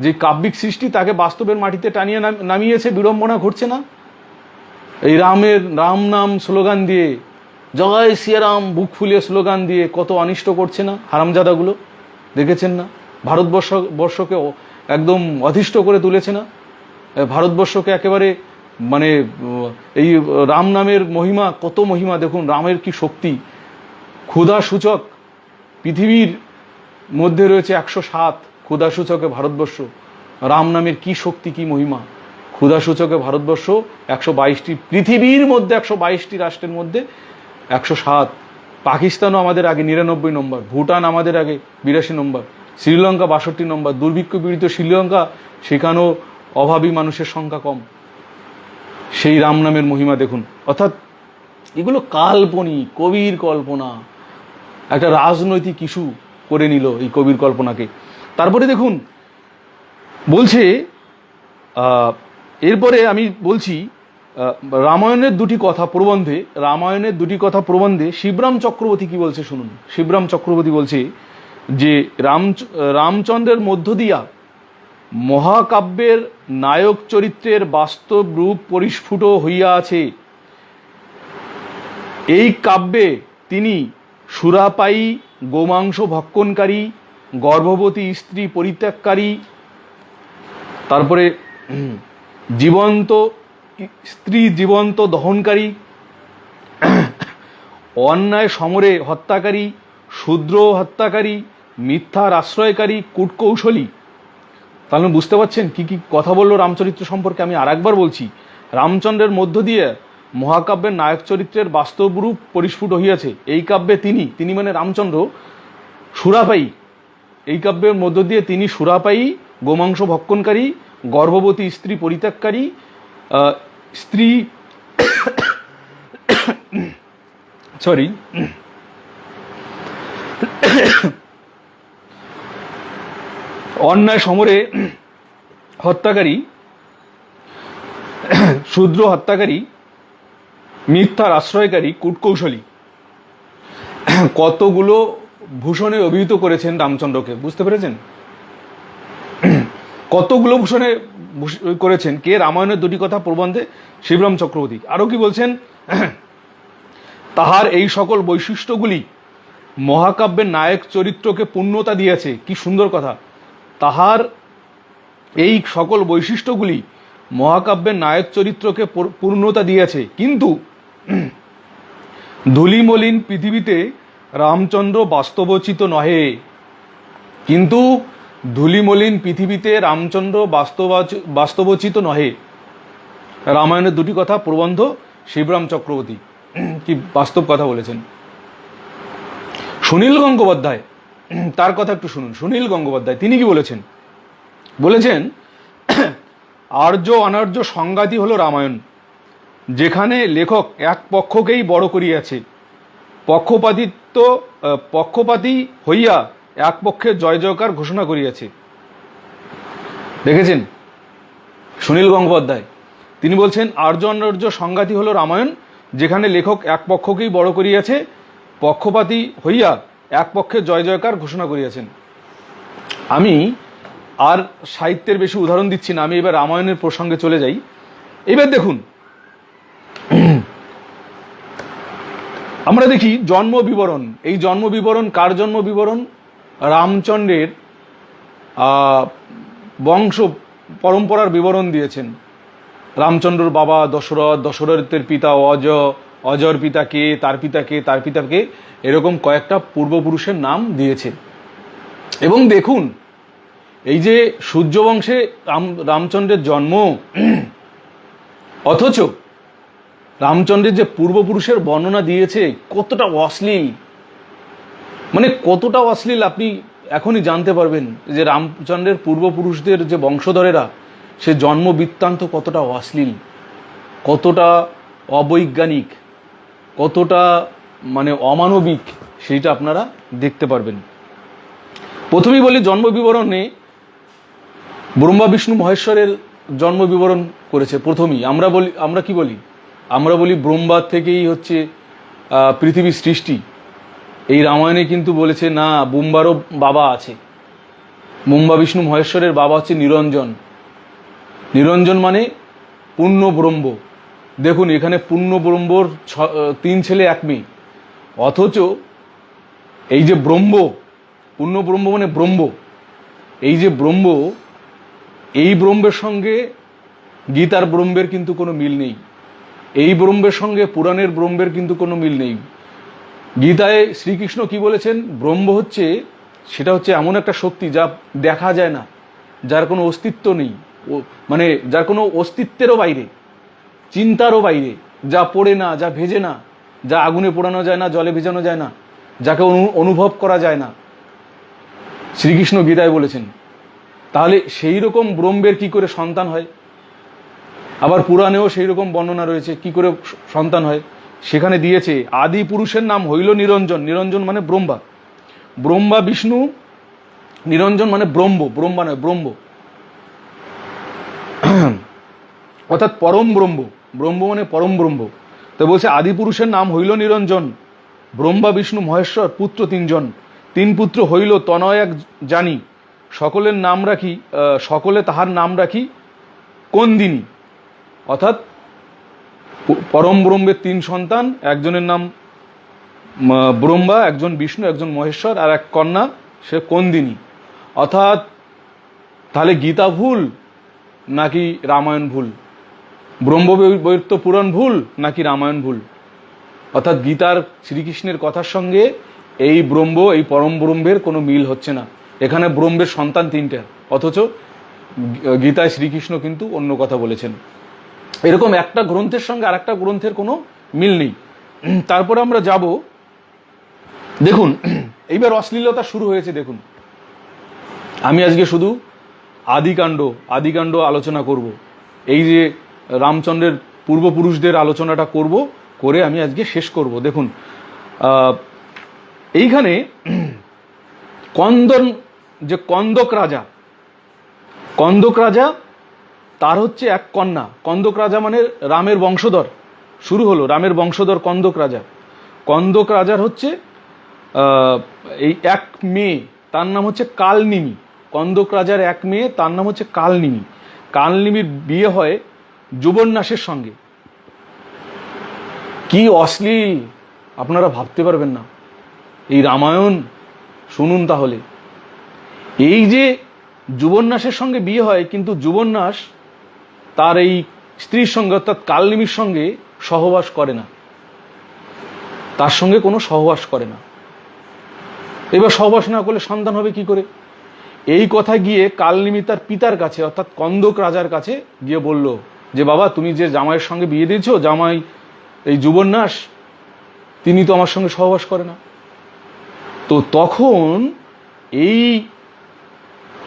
যে কাব্যিক সৃষ্টি তাকে বাস্তবের মাটিতে টানিয়ে নামিয়েছে, বিড়ম্বনা ঘটছে না? এই রাম নাম স্লোগান দিয়ে, জয় সিয়ারাম বুক ফুলিয়ে স্লোগান দিয়ে কত অনিষ্ট করছে না হারামজাদাগুলো, দেখেছেন না? ভারতবর্ষকে একদম অধিষ্ঠ করে তুলেছে না? ভারতবর্ষকে একেবারে মানে এই রাম নামের মহিমা, কত মহিমা দেখুন, রামের কি শক্তি, ক্ষুধা সূচক পৃথিবীর মধ্যে রয়েছে 107 ক্ষুধা সূচকে ভারতবর্ষ। রাম নামের কি শক্তি, কি মহিমা, ক্ষুধাসূচকে ভারতবর্ষ 122টি, পৃথিবীর মধ্যে 122টি রাষ্ট্রের মধ্যে 107। পাকিস্তানও আমাদের আগে 99 নম্বর, ভুটান আমাদের আগে 82 নম্বর, শ্রীলঙ্কা 62 নম্বর, দুর্ভিক্ষ পীড়িত শ্রীলঙ্কা, সেখানেও অভাবী মানুষের সংখ্যা কম। সেই রাম নামের মহিমা দেখুন। অর্থাৎ এগুলো কাল্পনিক, কবির কল্পনা, একটা রাজনৈতিক ইস্যু করে নিল এই কবির কল্পনাকে। তারপরে দেখুন বলছে, এরপরে আমি বলছি রামায়ণের দুটি কথা প্রবন্ধে শিবরাম চক্রবর্তী কি বলছে শুনুন। শিবরাম চক্রবর্তী বলছে যে রামচন্দ্রের মধ্য দিয়া মহাকাব্যের নায়ক চরিত্রের বাস্তব রূপ পরিস্ফুট হইয়া আছে। এই কাব্যে তিনি সুরাপায়ী, গোমাংস ভক্ষণকারী, গর্ভবতী স্ত্রী পরিত্যাগকারী, তারপরে জীবন্ত দহনকারী, অন্যায় সমরে হত্যাকারী, শূদ্র হত্যাকারী, মিথ্যার আশ্রয়কারী, কূটকৌশলী। তাহলে বুঝতে পারছেন কি কি কথা বললো রামচরিত্র সম্পর্কে। আমি আরেকবার বলছি, রামচন্দ্রের মধ্য দিয়ে মহাকাব্যের নায়ক চরিত্রের বাস্তব রূপ পরিস্ফুট হইয়াছে। এই কাব্যে তিনি মানে রামচন্দ্র সুরাপায়ী, এই কাব্যের মধ্য দিয়ে তিনি সুরাপায়ী, গোমাংস ভক্ষণকারী, গর্ভবতী স্ত্রী পরিত্যাগকারী, অন্যায় সমরে হত্যাকারী, শূদ্র হত্যাকারী, মিথ্যার আশ্রয়কারী, কূটকৌশলী, কতগুলো ভূষণে অভিহিত করেছেন রামচন্দ্রকে। বুঝতে পেরেছেন? কতগুলো ভূষণে করেছেন কে? রামায়ণের দুটি কথা প্রবন্ধে শিবরাম চক্রবর্তী। আরো কি বলছেন? তাহার এই সকল বৈশিষ্ট্যগুলি মহাকাব্যের নায়ক চরিত্রকে পূর্ণতা দিয়েছে। কি সুন্দর কথা! তাহার এই সকল বৈশিষ্ট্যগুলি মহাকাব্যের নায়ক চরিত্রকে পূর্ণতা দিয়েছে, কিন্তু ধূলিমলিন পৃথিবীতে রামচন্দ্র বাস্তবোচিত নহে। কিন্তু ধূলিমলিন পৃথিবীতে রামচন্দ্র বাস্তবোচিত নহে। রামায়ণের দুটি কথা প্রবন্ধ শিবরাম চক্রবর্তী কি বাস্তব কথা বলেছেন। সুনীল গঙ্গোপাধ্যায়, তার কথা একটু শুনুন। সুনীল গঙ্গোপাধ্যায় তিনি কি বলেছেন? বলেছেন, আর্য অনার্য সংঘাতই হলো রামায়ণ, যেখানে লেখক এক পক্ষকেই বড় করিয়াছে, পক্ষপাতী হইয়া এক পক্ষের জয় জয়কার ঘোষণা করিয়াছে। দেখেছেন সুনীল গঙ্গোপাধ্যায় তিনি বলছেন, আর্য অনার্য সংঘাতই হলো রামায়ণ, যেখানে লেখক এক পক্ষকেই বড় করিয়াছে, পক্ষপাতী হইয়া এক পক্ষের জয় জয়কার ঘোষণা করিয়াছেন। আমি আর সাহিত্যের বেশি উদাহরণ দিচ্ছি না, আমি এবার রামায়ণের প্রসঙ্গে চলে যাই। এবার দেখুন, আমরা দেখি জন্ম বিবরণ। এই জন্ম বিবরণ কার জন্ম বিবরণ? রামচন্দ্রের বংশ পরম্পরার বিবরণ দিয়েছেন। রামচন্দ্রর বাবা দশরথ, দশরথের পিতা অজর পিতা কে, তার পিতা কে, তার পিতা কে, এরকম কয়েকটা পূর্বপুরুষের নাম দিয়েছে। এবং দেখুন, এই যে সূর্যবংশে রামচন্দ্রের জন্ম, অথচ রামচন্দ্রের যে পূর্বপুরুষের বর্ণনা দিয়েছে কতটা অশ্লীল, মানে কতটা অশ্লীল আপনি এখনই জানতে পারবেন যে রামচন্দ্রের পূর্বপুরুষদের যে বংশধরেরা, সে জন্ম বৃত্তান্ত কতটা অশ্লীল, কতটা অবৈজ্ঞানিক, কতটা মানে অমানবিক, সেইটা আপনারা দেখতে পারবেন। প্রথমেই বলি, জন্ম বিবরণে ব্রহ্মা বিষ্ণু মহেশ্বরের জন্ম বিবরণ করেছে প্রথমেই। আমরা কি বলি? আমরা বলি ব্রহ্মার থেকেই হচ্ছে পৃথিবীর সৃষ্টি। এই রামায়ণে কিন্তু বলেছে না, ব্রহ্মারও বাবা আছে। ব্রহ্মা বিষ্ণু মহেশ্বরের বাবা হচ্ছে নিরঞ্জন। নিরঞ্জন মানে পূর্ণ ব্রহ্ম। দেখুন এখানে পূর্ণ ব্রহ্মর 3 ছেলে 1 মেয়ে, অথচ এই যে ব্রহ্ম, পূর্ণ ব্রহ্ম মানে ব্রহ্ম, এই যে ব্রহ্ম, এই ব্রহ্মের সঙ্গে গীতার ব্রহ্মের কিন্তু কোনো মিল নেই। এই ব্রহ্মের সঙ্গে পুরাণের ব্রহ্মের কিন্তু কোনো মিল নেই। গীতায় শ্রীকৃষ্ণ কি বলেছেন? ব্রহ্ম হচ্ছে, সেটা হচ্ছে এমন একটা শক্তি যা দেখা যায় না, যার কোনো অস্তিত্ব নেই, মানে যার কোনো অস্তিত্বেরও বাইরে, চিন্তারও বাইরে, যা পড়ে না, যা ভেজে না, যা আগুনে পোড়ানো যায় না, জলে ভেজানো যায় না, যাকে অনুভব করা যায় না, শ্রীকৃষ্ণ গীতায় বলেছেন। তাহলে সেই রকম ব্রহ্মের কি করে সন্তান হয়? আবার পুরাণেও সেই রকম বর্ণনা রয়েছে কি করে সন্তান হয়। সেখানে দিয়েছে আদি পুরুষের নাম হইল নিরঞ্জন। নিরঞ্জন মানে ব্রহ্মা, ব্রহ্মা বিষ্ণু, নিরঞ্জন মানে ব্রহ্ম, ব্রহ্মা নয় ব্রহ্ম, অর্থাৎ পরম ব্রহ্ম। ব্রহ্ম মানে পরম ব্রহ্ম। তো বলছে আদি পুরুষের নাম হইল নিরঞ্জন, ব্রহ্মা বিষ্ণু মহেশ্বর, পুত্র তিনজন। তিন পুত্র হইল তনয় এক জানি, সকলের নাম রাখি, সকলে তাহার নাম রাখি কন্দিনী। অর্থাৎ পরম ব্রহ্মের তিন সন্তান, একজনের নাম ব্রহ্মা, একজন বিষ্ণু, একজন মহেশ্বর, আর এক কন্যা, সে কন্দিনী। অর্থাৎ তাহলে গীতা ভুল নাকি রামায়ণ ভুল? ব্রহ্মবৈবর্ত পুরাণ ভুল নাকি রামায়ণ ভুল? অর্থাৎ গীতার শ্রীকৃষ্ণের কথার সঙ্গে এই ব্রহ্ম, এই পরম ব্রহ্মের কোনো মিল হচ্ছে না। এখানে ব্রহ্মের সন্তান তিনটা, অথচ গীতায় শ্রীকৃষ্ণ কিন্তু অন্য কথা বলেছেন। এরকম একটা গ্রন্থের সঙ্গে আর একটা গ্রন্থের কোনো মিল নেই। তারপরে আমরা যাব, দেখুন এইবার অশ্লীলতা শুরু হয়েছে। দেখুন, আমি আজকে শুধু আদিকাণ্ড আলোচনা করব। এই যে রামচন্দ্রের পূর্বপুরুষদের আলোচনাটা করব, করে আমি আজকে শেষ করব। দেখুন এইখানে কন্দক রাজা, তার হচ্ছে এক কন্যা। কন্দক রাজা মানে রামের বংশধর। শুরু হলো রামের বংশধর কন্দক রাজা। কন্দক রাজার হচ্ছে এই এক মেয়ে, তার নাম হচ্ছে কালনিমি। কন্দক রাজার এক মেয়ে, তার নাম হচ্ছে কালনিমি। কালনিমির বিয়ে হয় যুবন্যাসের সঙ্গে। কি অশ্লীল আপনারা ভাবতে পারবেন না। এই রামায়ণ শুনুন তাহলে। এই যে যুবন্যাসের সঙ্গে বিয়ে হয়, কিন্তু যুবন্যাস তার এই স্ত্রীর সঙ্গে অর্থাৎ কালনিমির সঙ্গে সহবাস করে না, তার সঙ্গে কোনো সহবাস করে না। এবার সহবাস না করলে সন্তান হবে কি করে? এই কথা গিয়ে কালনিমি তার পিতার কাছে অর্থাৎ কন্দক রাজার কাছে গিয়ে বলল যে বাবা, তুমি যে জামাইয়ের সঙ্গে বিয়ে দিয়েছো, জামাই এই যুবন্যাস, তিনি তো আমার সঙ্গে সহবাস করে না। তো তখন এই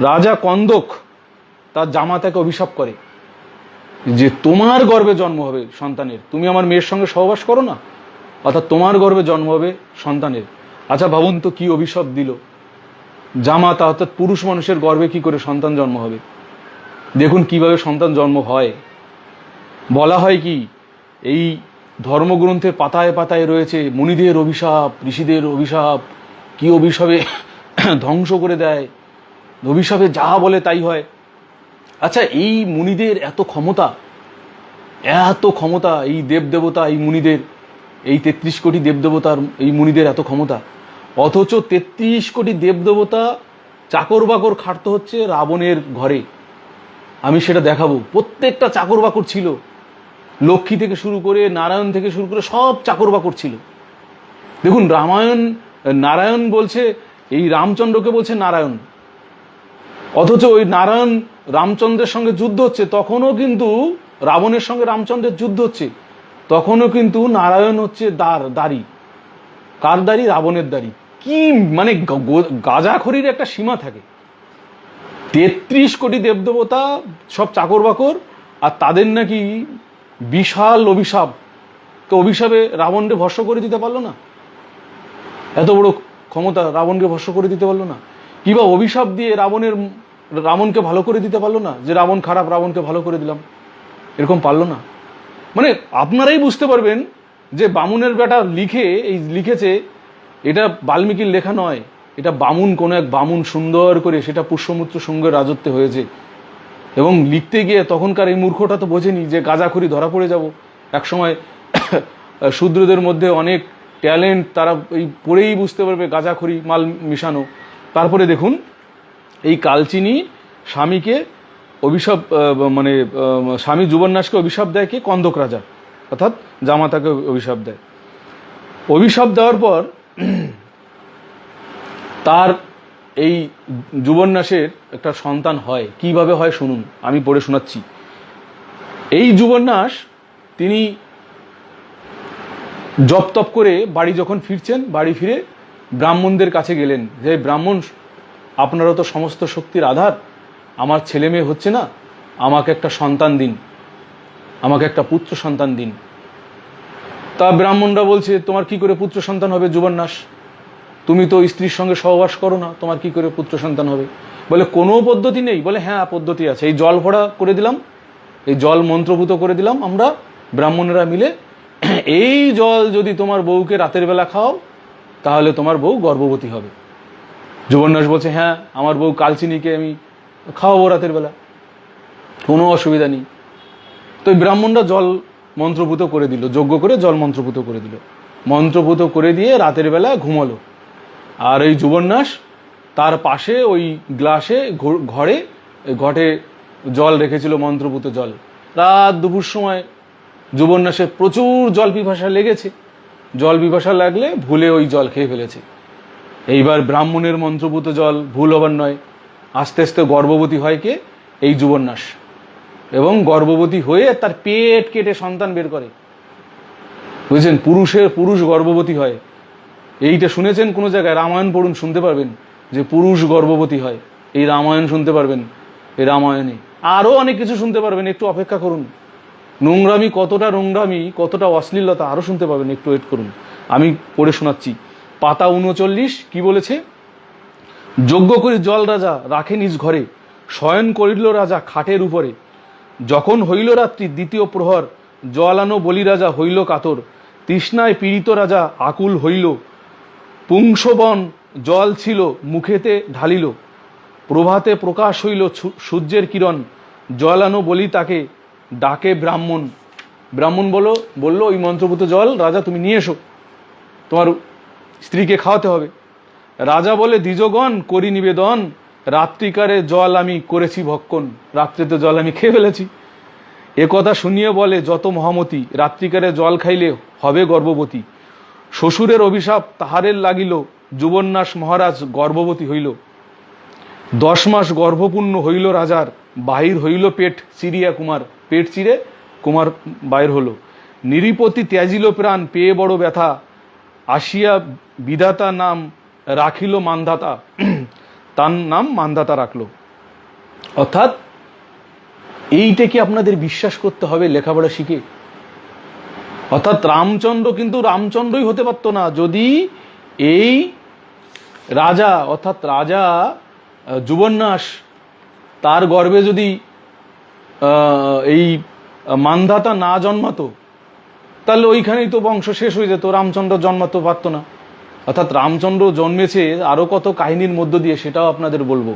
রাজা কন্দক তার জামাতাকে অভিশাপ করে যে তোমার গর্ভে জন্ম হবে সন্তানের, তুমি আমার মেয়ের সঙ্গে সহবাস করো না, অর্থাৎ তোমার গর্ভে জন্ম হবে সন্তানের। আচ্ছা ভাবুন তো কি অভিশাপ দিল। জামাতা অর্থাৎ পুরুষ মানুষের গর্ভে কি করে সন্তান জন্ম হবে? দেখুন কিভাবে সন্তান জন্ম হয়। বলা হয় কি, এই ধর্মগ্রন্থের পাতায় পাতায় রয়েছে মুনিদের অভিশাপ, ঋষিদের অভিশাপ, কি অভিশাপে ধ্বংস করে দেয়, অভিশাপে যা বলে তাই হয়। আচ্ছা, এই মুনিদের এত ক্ষমতা, এই দেবদেবতা, এই মুনিদের, এই 33 কোটি দেবদেবতার এই মুনিদের এত ক্ষমতা, অথচ 33 কোটি দেবদেবতা চাকর বাকর খাটতে হচ্ছে রাবণের ঘরে। আমি সেটা দেখাবো। প্রত্যেকটা চাকর বাকর ছিল, লক্ষ্মী থেকে শুরু করে নারায়ণ থেকে শুরু করে সব চাকর বাকর ছিল। দেখুন নারায়ণ বলছে, এই রামচন্দ্রকে বলছে নারায়ণ, অথচ ওই নারায়ণ রামচন্দ্রের সঙ্গে যুদ্ধ হচ্ছে, তখনও কিন্তু রাবণের সঙ্গে রামচন্দ্রের যুদ্ধ হচ্ছে, তখনও কিন্তু নারায়ণ হচ্ছে দাড়ি। কার দাড়ি? রাবণের দাড়ি। কি মানে গাঁজাখড়ির একটা সীমা থাকে। 33 কোটি দেবদেবতা সব চাকর বাকর, আর তাদের নাকি বিশাল অভিশাপ। তো অভিশাপে রাবণকে ভস্ম করে দিতে পারলো না? এত বড় ক্ষমতা, রাবণকে ভস্ম করে দিতে পারলো না? কিংবা অভিশাপ দিয়ে রাবণকে ভালো করে দিতে পারলো না? যে রাবণ খারাপ, রাবণকে ভালো করে দিলাম, এরকম পারলো না? মানে আপনারাই বুঝতে পারবেন যে বামুনের বেটা লিখেছে, এটা বাল্মীকির লেখা নয়, এটা কোনো এক বামুন সুন্দর করে সেটা পুষ্যমিত্র শুঙ্গের রাজত্বে হয়েছে। এবং লিখতে গিয়ে তখনকার এই মূর্খটা তো বোঝেনি যে গাঁজাখড়ি ধরা পড়ে যাব। একসময় শূদ্রদের মধ্যে অনেক ট্যালেন্ট, তারা এই পড়েই বুঝতে পারবে গাঁজাখড়ি মাল মিশানো। তারপরে দেখুন, এই কালচিনি স্বামীকে অভিশাপ, মানে স্বামী যুবন্যাসকে অভিশাপ দেয় কে? কন্দক রাজা, অর্থাৎ জামাতাকে অভিশাপ দেয়। অভিশাপ দেওয়ার পর তার এই যুবন্যাসের একটা সন্তান হয়। কিভাবে হয় শুনুন, আমি পড়ে শোনাচ্ছি। এই যুবন্যাস তিনি জপ তপ করে বাড়ি যখন ফিরছেন, বাড়ি ফিরে ব্রাহ্মণদের কাছে গেলেন যে, ব্রাহ্মণ, আপনারা তো সমস্ত শক্তির আধার, আমার ছেলে মেয়ে হচ্ছে না, আমাকে একটা সন্তান দিন, আমাকে একটা পুত্র সন্তান দিন। তা ব্রাহ্মণরা বলছে, তোমার কি করে পুত্র সন্তান হবে যুবন্যাস? তুমি তো স্ত্রীর সঙ্গে সহবাস করো না, তোমার কি করে পুত্র সন্তান হবে? বলে কোনো পদ্ধতি নেই? বলে হ্যাঁ, পদ্ধতি আছে। এই জল ভরা করে দিলাম, এই জল মন্ত্রভূত করে দিলাম আমরা ব্রাহ্মণেরা মিলে, এই জল যদি তোমার বউকে রাতের বেলা খাও তাহলে তোমার বউ গর্ভবতী হবে। যুবন্যাস বলছে, হ্যাঁ, আমার বউ কালচিনিকে আমি খাওয়াবো রাতের বেলা, কোনো অসুবিধা নেই। তো এই ব্রাহ্মণরা জল মন্ত্রভূত করে দিল, যজ্ঞ করে জল মন্ত্রভূত করে দিল। মন্ত্রভূত করে দিয়ে রাতের বেলা ঘুমালো। আর এই যুবন্যাস তার পাশে ওই গ্লাসে ঘটে জল রেখেছিল, মন্ত্রভূত জল। রাত দুপুর সময় যুবন্যাসের প্রচুর জল পিপাসা লেগেছে, জল পিপাসা লাগলে ভুলে ওই জল খেয়ে ফেলেছে। এইবার ব্রাহ্মণের মন্ত্রভূত জল ভুল হবার নয়, আস্তে আস্তে গর্ভবতী হয় কে? এই যুবন্যাস। এবং গর্ভবতী হয়ে তার পেট কেটে সন্তান বের করে। বুঝছেন? পুরুষ গর্ভবতী হয়। এইটা শুনেছেন কোনো জায়গায়? রামায়ণ পড়ুন, শুনতে পারবেন যে পুরুষ গর্ভবতী হয়। এই রামায়ণ শুনতে পারবেন, এই রামায়ণে আরো অনেক কিছু শুনতে পারবেন। একটু অপেক্ষা করুন, নোংরামি কতটা অশ্লীলতা আরো শুনতে পাবেন, একটু ওয়েট করুন, আমি পড়ে শোনাচ্ছি। পাতা 39 কি বলেছে? যজ্ঞ করে জল রাজা রাখে নিজ ঘরে, শয়ন করিল রাজা খাটের উপরে। যখন হইল রাত্রি দ্বিতীয় প্রহর, জল আনো বলি রাজা হইল কাতর। তৃষ্ণায় পীড়িত রাজা আকুল হইল, পুংসবন জল ছিল মুখেতে ঢালিল। প্রভাতে প্রকাশ হইল সূর্যের কিরণ, জল আনো বলি তাকে ডাকে ব্রাহ্মণ। ব্রাহ্মণ বলল, ওই মন্ত্রভূত জল রাজা তুমি নিয়ে এসো, তোমার স্ত্রীকে খাওয়াতে হবে। রাজা বলে, দ্বিজগণ করি নিবেদন, রাত্রিকারে জল আমি করেছি ভক্ষণ। রাত্রিতে জল আমি খেয়ে ফেলেছি। একথা শুনিয়ে বলে যত মহামতি, রাত্রিকারে জল খাইলে হবে গর্ভবতী। শ্বশুরের অভিশাপ তাহারের লাগিল, যুবন্যাস মহারাজ গর্ভবতী হইল। 10 মাস গর্ভপূর্ণ হইল রাজার, বাহির হইল পেট চিরিয়া কুমার। পেট চিরে কুমার বাহির হলো। নিরীপতি ত্যাজিল প্রাণ পেয়ে বড় ব্যথা, আসিয়া বিধাতা নাম রাখিল মান্ধাতা। তার নাম মান্ধাতা রাখলো। অর্থাৎ এইটা কি আপনাদের বিশ্বাস করতে হবে লেখাপড়া শিখে? অর্থাৎ রামচন্দ্র কিন্তু রামচন্দ্রই হতে পারতো না যদি এই রাজা, অর্থাৎ রাজা যুবন্যাস, তার গর্ভে যদি এই মান্ধাতা না জন্মাতো, তাহলে ওইখানেই তো বংশ শেষ হয়ে যেত, রামচন্দ্র জন্মাতে পারতো না। অর্থাৎ রামচন্দ্র জন্মেছে আরো কত কাহিনীর মধ্য দিয়ে, সেটাও আপনাদের বলবো।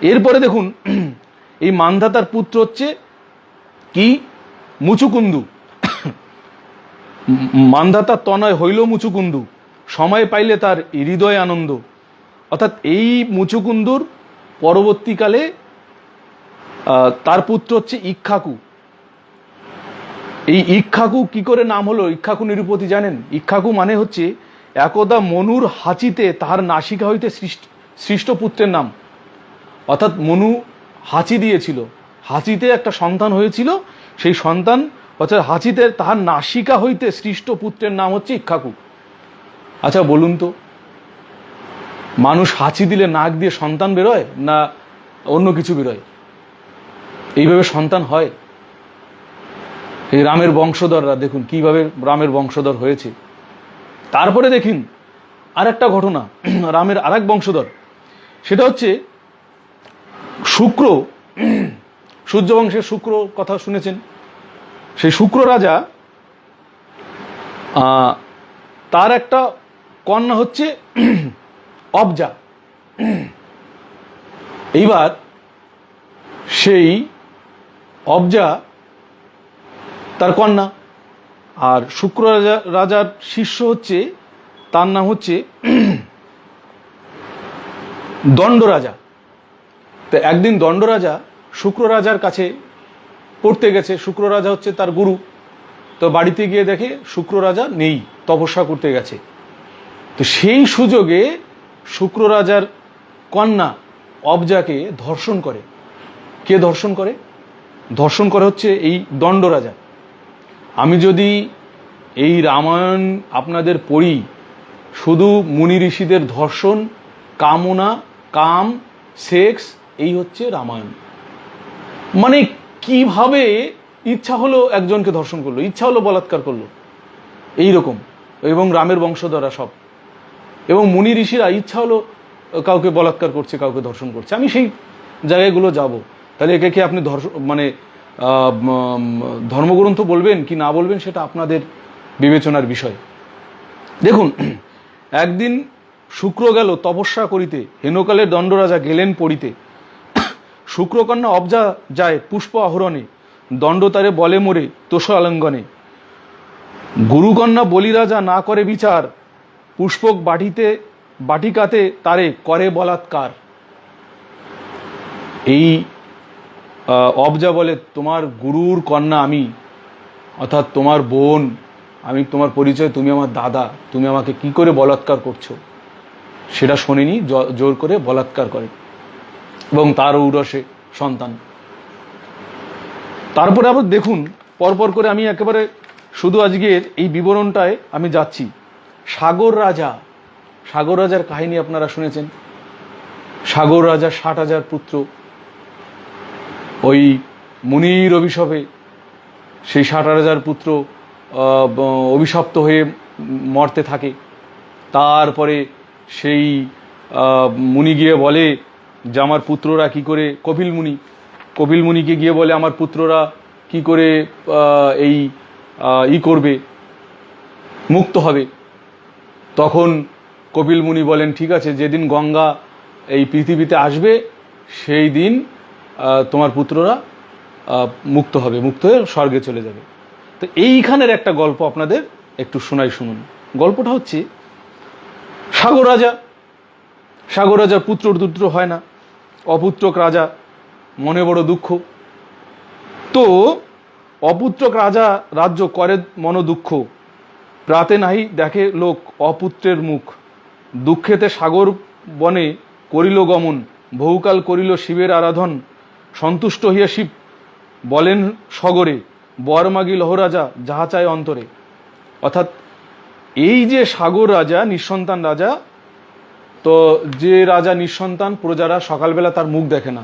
এরপরে দেখুন, এই মান্ধাতার পুত্র হচ্ছে কি? মুচুকুন্দু। মান্ধাতার তনয় হইল মুচুকুন্দু, সময় পাইলে তার হৃদয় আনন্দ। অর্থাৎ এই মুচুকুন্দুর পরবর্তীকালে তার পুত্র হচ্ছে ইক্ষ্বাকু। এই ইক্ষ্বাকু কি করে নাম হলো? ইক্ষ্বাকু নিরুপতি জানেন? ইক্ষ্বাকু মানে হচ্ছে একদা মনুর হাঁচিতে তাহার নাসিকা হইতে সৃষ্ট পুত্রের নাম। অর্থাৎ মনু হাঁচি দিয়েছিল, হাঁচিতে একটা সন্তান হয়েছিল, সেই সন্তান অর্থাৎ হাঁচিতে তাহার নাসিকা হইতে সৃষ্ট পুত্রের নাম হচ্ছে ইক্ষ্বাকু। আচ্ছা বলুন তো, মানুষ হাঁচি দিলে নাক দিয়ে সন্তান বেরোয় না অন্য কিছু বেরোয়? এইভাবে সন্তান হয়? এই রামের বংশধররা দেখুন কিভাবে রামের বংশধর হয়েছে। তারপরে দেখুন আর একটা ঘটনা, রামের আর এক বংশধর, সেটা হচ্ছে শুক্র। সূর্যবংশের শুক্র কথা শুনেছেন? সেই শুক্র রাজা, তার একটা কন্যা হচ্ছে অবজা। এইবার সেই অবজা তার কন্যা, আর শুক্র রাজার শিষ্য হচ্ছে, তার নাম হচ্ছে দণ্ড রাজা। তো একদিন দণ্ড রাজা শুক্র রাজার কাছে পড়তে গেছে। শুক্র রাজা হচ্ছে তার গুরু। তো বাড়িতে গিয়ে দেখে শুক্র রাজা নেই, তপস্যা করতে গেছে। তো সেই সুযোগে শুক্র রাজার কন্যা অবজাকে ধর্ষণ করে। কে ধর্ষণ করে? ধর্ষণ করে হচ্ছে এই দণ্ড রাজা। আমি যদি এই রামায়ণ আপনাদের পড়ি, শুধু মুনি ঋষিদের ধর্ষণ, কামনা, কাম, সেক্স, এই হচ্ছে রামায়ণ। মানে কিভাবে ইচ্ছা হলো একজনকে ধর্ষণ করলো, ইচ্ছা হলো বলাৎকার করলো, এই রকম। এবং রামের বংশধরা সব, এবং মুনি ঋষিরা ইচ্ছা হলো কাউকে বলাৎকার করছে, কাউকে ধর্ষণ করছে। আমি সেই জায়গাগুলো যাব। তাহলে একে কি আপনি মানে ধর্মগ্রন্থ বলবেন কি না বলবেন সেটা আপনাদের বিবেচনার বিষয়। দেখুন, একদিন শুক্র গেল তপস্যা করিতে, হেনকালের দণ্ডরাজা গেলেন পড়িতে। শুক্রকন্যা অবজা যায় পুষ্প আহরণে, দণ্ড তারে বলে মোরে তোষ আলিঙ্গনে। গুরুকন্যা বলিরাজা না করে বিচার, পুষ্পক বাটিকাতে তারে করে বলাৎকার। এই অবজা বলে, তোমার গুরুর কন্যা আমি, অর্থাৎ তোমার বোন, আমি তোমার পরিচয়, তুমি আমার দাদা, তুমি আমাকে কি করে বলাৎকার করছো সেটা শোনেনি, জোর করে বলাৎকার করে এবং তার ঔরসে সন্তান। তারপরে আবার দেখুন, পরপর করে আমি একেবারে শুধু আজকের এই বিবরণটায় আমি যাচ্ছি। সাগর রাজা, সাগর রাজার কাহিনী আপনারা শুনেছেন। সাগর রাজার 60,000 পুত্র, ওই মুনির অভিশাপে সেই 60,000 পুত্র অভিশপ্ত হয়ে মরতে থাকে। তারপরে সেই মুনি গিয়ে বলে যে আমার পুত্ররা কি করে, কপিল মুনিকে গিয়ে বলে আমার পুত্ররা কি করে এই করবে, মুক্ত হবে। তখন কপিল মুনি বলেন ঠিক আছে, যেদিন গঙ্গা এই পৃথিবীতে আসবে সেই দিন তোমার পুত্ররা মুক্ত হবে, মুক্ত হয়ে স্বর্গে চলে যাবে। তো এইখানের একটা গল্প আপনাদের একটু শোনাই, শুনুন। গল্পটা হচ্ছে সাগর রাজার পুত্র হয় না, অপুত্রক রাজা, মনে বড় দুঃখ। তো অপুত্রক রাজা রাজ্য করে মন দুঃখ, প্রাতে নাহি দেখে লোক অপুত্রের মুখ। দুঃখেতে সাগর বনে করিল গমন, বহুকাল করিল শিবের আরাধন। সন্তুষ্ট হইয়া শিব বলেন সগরে, বর মাগি লহরাজা যাহা চায় অন্তরে। অর্থাৎ এই যে সাগর রাজা, নিঃসন্তান রাজা, তো যে রাজা নিঃসন্তান, প্রজারা সকালবেলা তার মুখ দেখে না,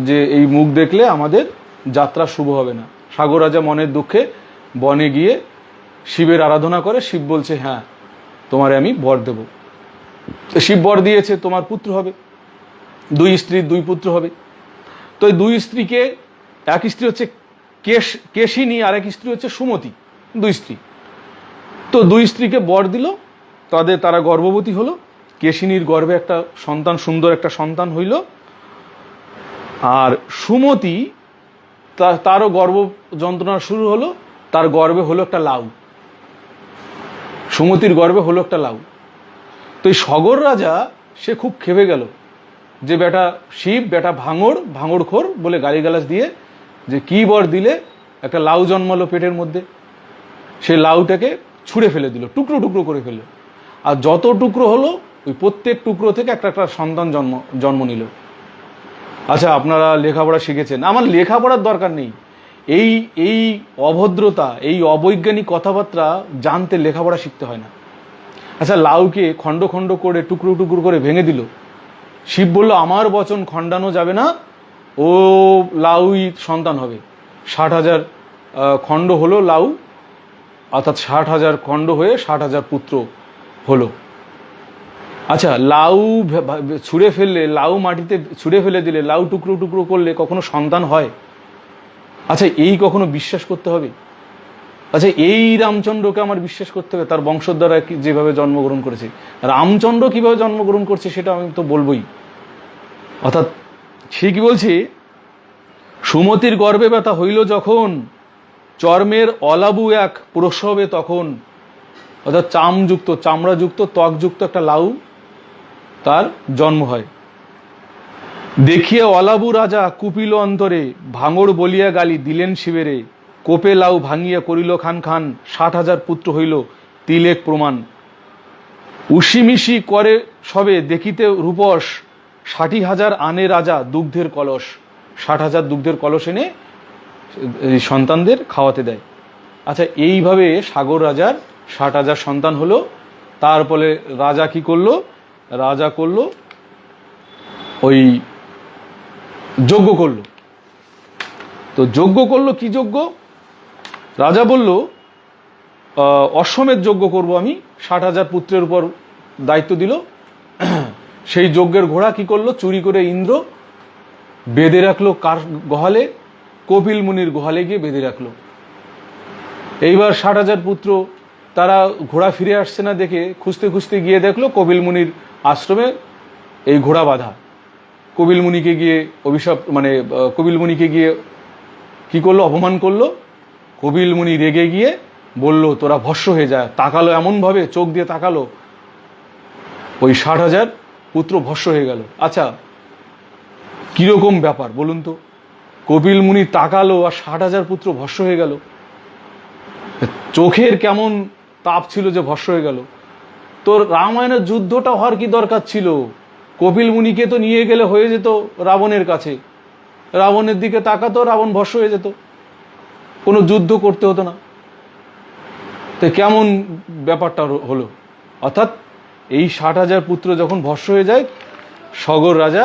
যে এই মুখ দেখলে আমাদের যাত্রা শুভ হবে না। সাগর রাজা মনের দুঃখে বনে গিয়ে শিবের আরাধনা করে। শিব বলছে হ্যাঁ, তোমারে আমি বর দেব। শিব বর দিয়েছে, তোমার পুত্র হবে, 2 স্ত্রী 2 পুত্র হবে। তো এই 2 স্ত্রীকে, এক স্ত্রী হচ্ছে কেশিনী, আর এক স্ত্রী হচ্ছে সুমতি, 2 স্ত্রী। তো 2 স্ত্রীকে বর দিল, তারা গর্ভবতী হলো। কেশিনীর গর্ভে একটা সন্তান, সুন্দর একটা সন্তান হইল। আর সুমতি, তারও গর্ভ যন্ত্রণা শুরু হলো, তার গর্ভে হলো একটা লাউ, সুমতির গর্ভে হলো একটা লাউ। তো এই সগর রাজা সে খুব খেপে গেল যে বেটা শিব, বেটা ভাঙড়খোর বলে গালিগালাজ দিয়ে, যে কি বর দিলে, একটা লাউ জন্মালো পেটের মধ্যে। সে লাউটাকে ছুঁড়ে ফেলে দিল, টুকরো টুকরো করে ফেললো। আর যত টুকরো হলো, ওই প্রত্যেক টুকরো থেকে একটা একটা সন্তান জন্ম নিল। আচ্ছা, আপনারা লেখাপড়া শিখেছেন, আমার লেখাপড়ার দরকার নেই। এই অভদ্রতা, এই অবৈজ্ঞানিক কথাবার্তা জানতে লেখাপড়া শিখতে হয় না। আচ্ছা, লাউকে খণ্ড খণ্ড করে টুকরো টুকরো করে ভেঙে দিল। শিব বলল আমার বচন খণ্ডানো যাবে না, ও লাউই সন্তান হবে। 60,000 খণ্ড হলো লাউ, অর্থাৎ 60,000 খণ্ড হয়ে 60,000 পুত্র হলো। আচ্ছা, লাউ ছুঁড়ে ফেললে, লাউ মাটিতে ছুঁড়ে ফেলে দিলে, লাউ টুকরো টুকরো করলে কখনো সন্তান হয়? আচ্ছা, এই কখনো বিশ্বাস করতে হবে? আচ্ছা, এই রামচন্দ্রকে আমার বিশ্বাস করতে হবে? তার বংশোদ্ধারা যেভাবে জন্মগ্রহণ করেছে, রামচন্দ্র কিভাবে জন্মগ্রহণ করছে সেটা আমি তো বলবোই। অর্থাৎ সে কি বলছে, সুমতির গর্ভে ব্যথা হইল যখন, চর্মের অলাবু এক প্রসবে তখন। অর্থাৎ চামড়াযুক্ত ত্বকযুক্ত একটা লাউ তার জন্ম হয়। দেখিয়া অলাবু রাজা কুপিল অন্তরে, ভাঙড় বলিয়া গালি দিলেন শিবেরে। কোপে লাউ ভাঙিয়া করিল খান খান, 60,000 পুত্র হইল তিলেক প্রমাণ। উশিমিশি করে সবে দেখিতে রূপস, 60,000 আনে রাজা দুগ্ধের কলস, 60,000 দুগ্ধের কলস এনে সন্তানদের খাওয়াতে দেয়। আচ্ছা, এইভাবে সাগর রাজার 60,000 সন্তান হলো। তারপরে রাজা কি করলো? রাজা করলো ওই যজ্ঞ করলো। তো যজ্ঞ করলো, কি যজ্ঞ? রাজা বলল অশ্বমেধ যজ্ঞ করব আমি, 60,000 পুত্রের উপর দায়িত্ব দিল। সেই যজ্ঞের ঘোড়া কি করলো? চুরি করে ইন্দ্র বেঁধে রাখলো কার গোহালে? কপিল মুনির গোহালে গিয়ে বেঁধে রাখলো। এইবার 60,000 পুত্র তারা ঘোড়া ফিরে আসছে না দেখে খুঁজতে খুঁজতে গিয়ে দেখলো কপিল মুনির আশ্রমে এই ঘোড়া বাঁধা। কপিল মুনিকে গিয়ে অভিশাপ, মানে কপিল মুনিকে গিয়ে কি করলো? অপমান করলো। কপিল মুনি রেগে গিয়ে বলল তোরা ভস্ম হয়ে যায়। তাকালো এমনভাবে, চোখ দিয়ে তাকালো, ওই 60,000 পুত্র ভস্ম হয়ে গেল। আচ্ছা, কিরকম ব্যাপার বলুন তো? কপিল মুনি তাকালো আর 60,000 পুত্র ভস্ম হয়ে গেল। চোখের কেমন তাপ ছিল যে ভস্ম হয়ে গেল? তোর রামায়ণের যুদ্ধটা হওয়ার কি দরকার ছিল? কপিল মুনিকে তো নিয়ে গেলে হয়ে যেত রাবণের কাছে, রাবণের দিকে তাকাতো, রাবণ ভস্ম হয়ে যেত, কোনো যুদ্ধ করতে হতো না। তো কেমন ব্যাপারটা হলো? অর্থাৎ এই 60,000 পুত্র যখন ভস্ম হয়ে যায়, সগর রাজা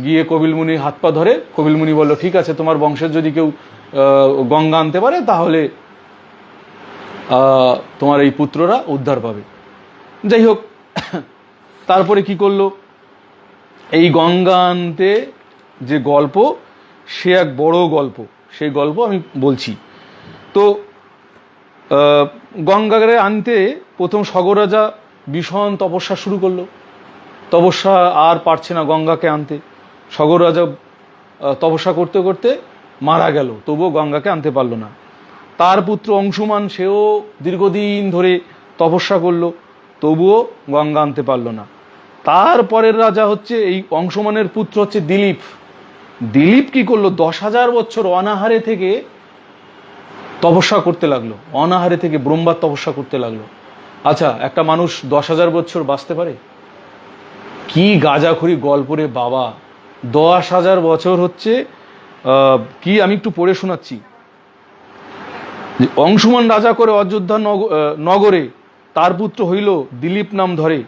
গিয়ে কপিল মুনির হাত পা ধরে। কপিল মুনি বলল ঠিক আছে, তোমার বংশের যদি কেউ গঙ্গা আনতে পারে তাহলে তোমার এই পুত্ররা উদ্ধার পাবে। যাই হোক, তারপরে কি করলো? এই গঙ্গা আনতে যে গল্প, সে এক বড় গল্প, সেই গল্প আমি বলছি। তো গঙ্গাকে আনতে প্রথম সগর রাজা ভীষণ তপস্যা শুরু করলো। তপস্যা আর পারছে না গঙ্গাকে আনতে। সগর রাজা তপস্যা করতে করতে মারা গেল, তবুও গঙ্গাকে আনতে পারলো না। তার পুত্র অংশুমান, সেও দীর্ঘদিন ধরে তপস্যা করলো, তবুও গঙ্গা আনতে পারলো না। তারপরের রাজা হচ্ছে এই অংশুমানের পুত্র হচ্ছে দিলীপ। দিলীপ কি করলো? 10,000 বছর অনাহারে থেকে তপস্যা করতে লাগলো, অনাহারে থেকে ব্রহ্মার তপস্যা করতে লাগলো। আচ্ছা, একটা মানুষ 10,000 বছর বাঁচতে পারে? কি গাঁজাখড়ি গল্প রে বাবা! 10,000 বছর হচ্ছে কি, আমি একটু পড়ে শোনাচ্ছি। অংশুমান রাজা করে অযোধ্যা নগরে, তার পুত্র হইল দিলীপ নাম ধরে।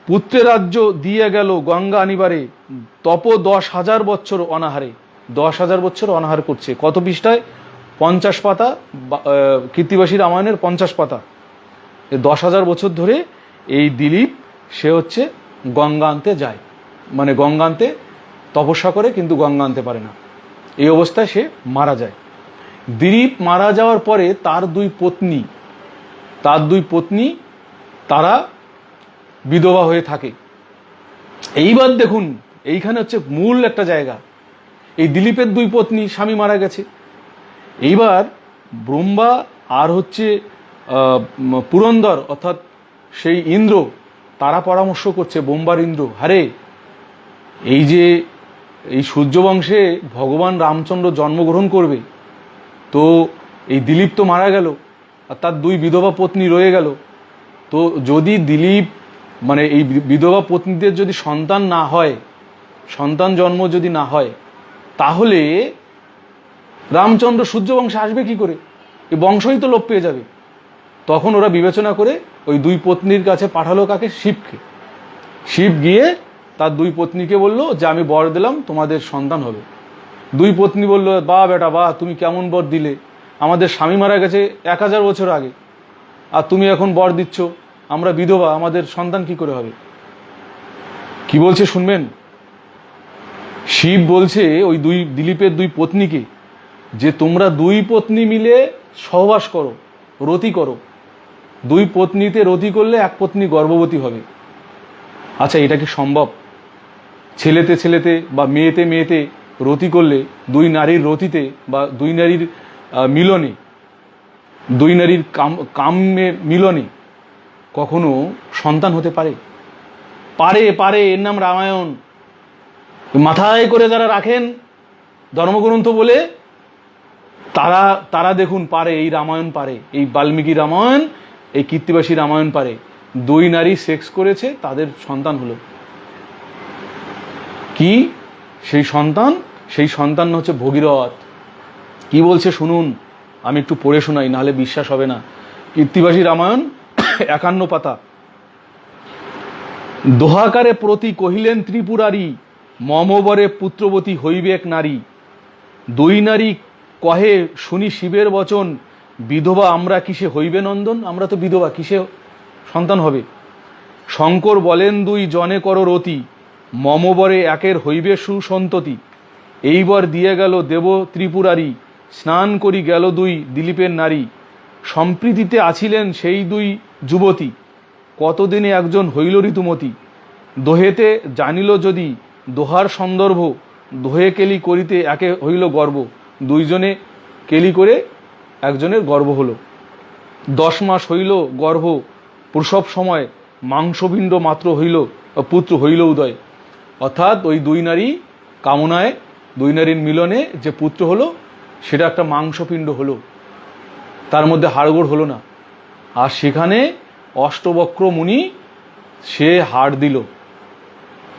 পুত্রের রাজ্য দিয়ে গেল গঙ্গা আনিবারে, তপ 10,000 বছর অনাহারে। 10,000 বছর অনাহার করছে। কত পৃষ্ঠায়? 50 পাতা, কীর্তিবাসী রামায়ণের 50 পাতা। 10,000 বছর ধরে এই দিলীপ, সে হচ্ছে গঙ্গা আনতে যায়, মানে গঙ্গা আনতে তপস্যা করে, কিন্তু গঙ্গা আনতে পারে না। এই অবস্থায় সে মারা যায়। দিলীপ মারা যাওয়ার পরে তার দুই পত্নী তারা বিধবা হয়ে থাকে। এইবার দেখুন, এইখানে হচ্ছে মূল একটা জায়গা। এই দিলীপের দুই পত্নী, স্বামী মারা গেছে। এইবার ব্রহ্মা আর হচ্ছে পুরন্দর, অর্থাৎ সেই ইন্দ্র, তারা পরামর্শ করছে, ব্রহ্মার ইন্দ্র, হারে এই যে এই সূর্যবংশে ভগবান রামচন্দ্র জন্মগ্রহণ করবে, তো এই দিলীপ তো মারা গেল আর তার দুই বিধবা পত্নী রয়ে গেল। তো যদি দিলীপ, মানে এই বিধবা পত্নীদের যদি সন্তান না হয়, সন্তান জন্ম যদি না হয়, তাহলে রামচন্দ্র সূর্যবংশে আসবে কি করে? এই বংশই তো লোপ পেয়ে যাবে। তখন ওরা বিবেচনা করে ওই দুই পত্নীর কাছে পাঠালো কাকে? শিবকে। শিব গিয়ে তার দুই পত্নীকে বলল যে আমি বর দিলাম, তোমাদের সন্তান হবে। দুই পত্নী বলল, বা বেটা বা, তুমি কেমন বর দিলে? আমাদের স্বামী মারা গেছে 1000 বছর আগে, আর তুমি এখন বর দিচ্ছ? আমরা বিধবা, আমাদের সন্তান কি করে হবে? কি বলছে শুনবেন? শিব বলছে ওই দিলীপের দুই পত্নীকে যে তোমরা দুই পত্নী মিলে সহবাস করো, রতি করো। দুই পত্নীতে রতি করলে এক পত্নী গর্ভবতী হবে। আচ্ছা, এটা কি সম্ভব? ছেলেতে ছেলেতে বা মেয়েতে মেয়েতে রতি করলে, দুই নারীর রতিতে বা দুই নারীর মিলনে, দুই নারীর কামের মিলনে কখনো সন্তান হতে পারে? পারে, পারে। এর নাম রামায়ণ। মাথায় করে যারা রাখেন ধর্মগ্রন্থ বলে, তারা দেখুন পারে, এই রামায়ণ পারে, এই বাল্মীকি রামায়ণ, এই কীর্তিবাসী রামায়ণ পারে। দুই নারী সেক্স করেছে, তাদের সন্তান হলো। কি সেই সন্তান? সেই সন্তান হচ্ছে ভগীরথ। কি বলছে শুনুন, আমি একটু পড়ে শোনাই, নাহলে বিশ্বাস হবে না। কীর্তিবাসী রামায়ণ 51 পাতা। দোহাকারে প্রতি কহিলেন ত্রিপুরারি, মমবরে পুত্রবতী হইবে এক নারী। দুই নারী কহে শুনি শিবের বচন, বিধবা আমরা কিসে হইবে নন্দন? আমরা তো বিধবা, কিসে সন্তান হবে? শঙ্কর বলেন দুই জনে কর রতি, মমবরে একের হইবে সুসন্ততি। এইবার দিয়ে গেল দেব ত্রিপুরারি, স্নান করি গেল দুই দিলীপের নারী। সম্প্রীতিতে আছিলেন সেই দুই যুবতী, কতদিনে একজন হইল ঋতুমতী। দোহেতে জানিল যদি দোহার সন্দর্ভ, দোহে কেলি করিতে একে হইল গর্ব। দুইজনে কেলি করে একজনের গর্ভ হলো। 10 মাস হইল গর্ভ, প্রসব সময় মাংসপিণ্ড মাত্র হইল, পুত্র হইল উদয়। অর্থাৎ ওই দুই নারী কামনায়, দুই নারীর মিলনে যে পুত্র হলো সেটা একটা মাংসপিণ্ড হলো, তার মধ্যে হাড়গোড় হলো না। আর সেখানে অষ্টবক্র মুনি সে হাড় দিল,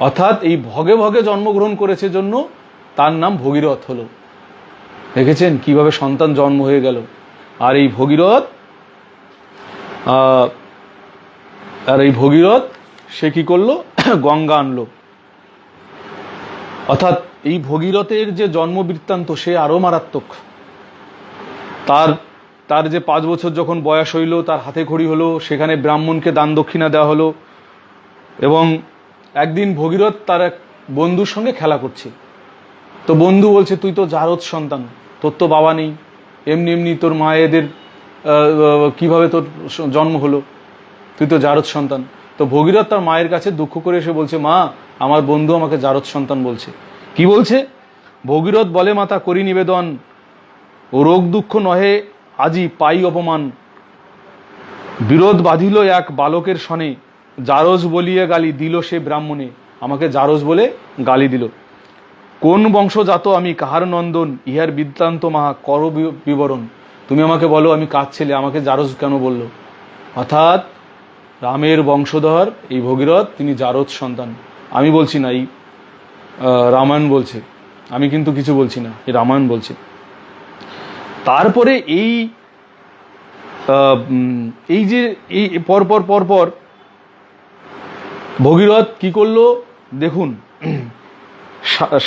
অর্থাৎ এই ভগে ভগে জন্মগ্রহণ করেছে জন্য তার নাম ভগীরথ হলো। দেখেছেন কিভাবে সন্তান জন্ম হয়ে গেল। আর এই ভগীরথ সে কি করলো? গঙ্গা আনলো। অর্থাৎ এই ভগীরথের যে জন্ম বৃত্তান্ত সে আরো মারাত্মক। তার যে 5 বছর যখন বয়স হইল, তার হাতে খড়ি হলো, সেখানে ব্রাহ্মণকে দান দক্ষিণা দেওয়া হলো। এবং একদিন ভগীরথ তার এক বন্ধুর সঙ্গে খেলা করছে। তো বন্ধু বলছে, তুই তো জারদ সন্তান, তোর তো বাবা নেই, এমনি এমনি তোর মায়েদের কিভাবে তোর জন্ম হলো? তুই তো জারদ সন্তান। তো ভগীরথ তার মায়ের কাছে দুঃখ করে এসে বলছে, মা, আমার বন্ধু আমাকে জারদ সন্তান বলছে। কি বলছে? ভগীরথ বলে, মাতা করি নিবেদন, রোগ দুঃখ নহে আজি পাই অপমান। বিরোধ বাঁধিল এক বালকের সনে, জারজ বলিয়ে গালি দিল সে ব্রাহ্মণে। আমাকে জারজ বলে গালি দিল। কোন বংশজাত আমি, কাহার নন্দন, ইহার বৃত্তান্ত মাহা কর বিবরণ। তুমি আমাকে বলো আমি কার ছেলে, আমাকে জারজ কেন বললো? অর্থাৎ রামের বংশধর এই ভগীরথ, তিনি জারদ সন্তান। আমি বলছি না, এই রামায়ণ বলছে, আমি কিন্তু কিছু বলছি না, এই রামায়ণ বলছে। তারপরে এই যে এই পরপর ভগীরথ কি করলো দেখুন।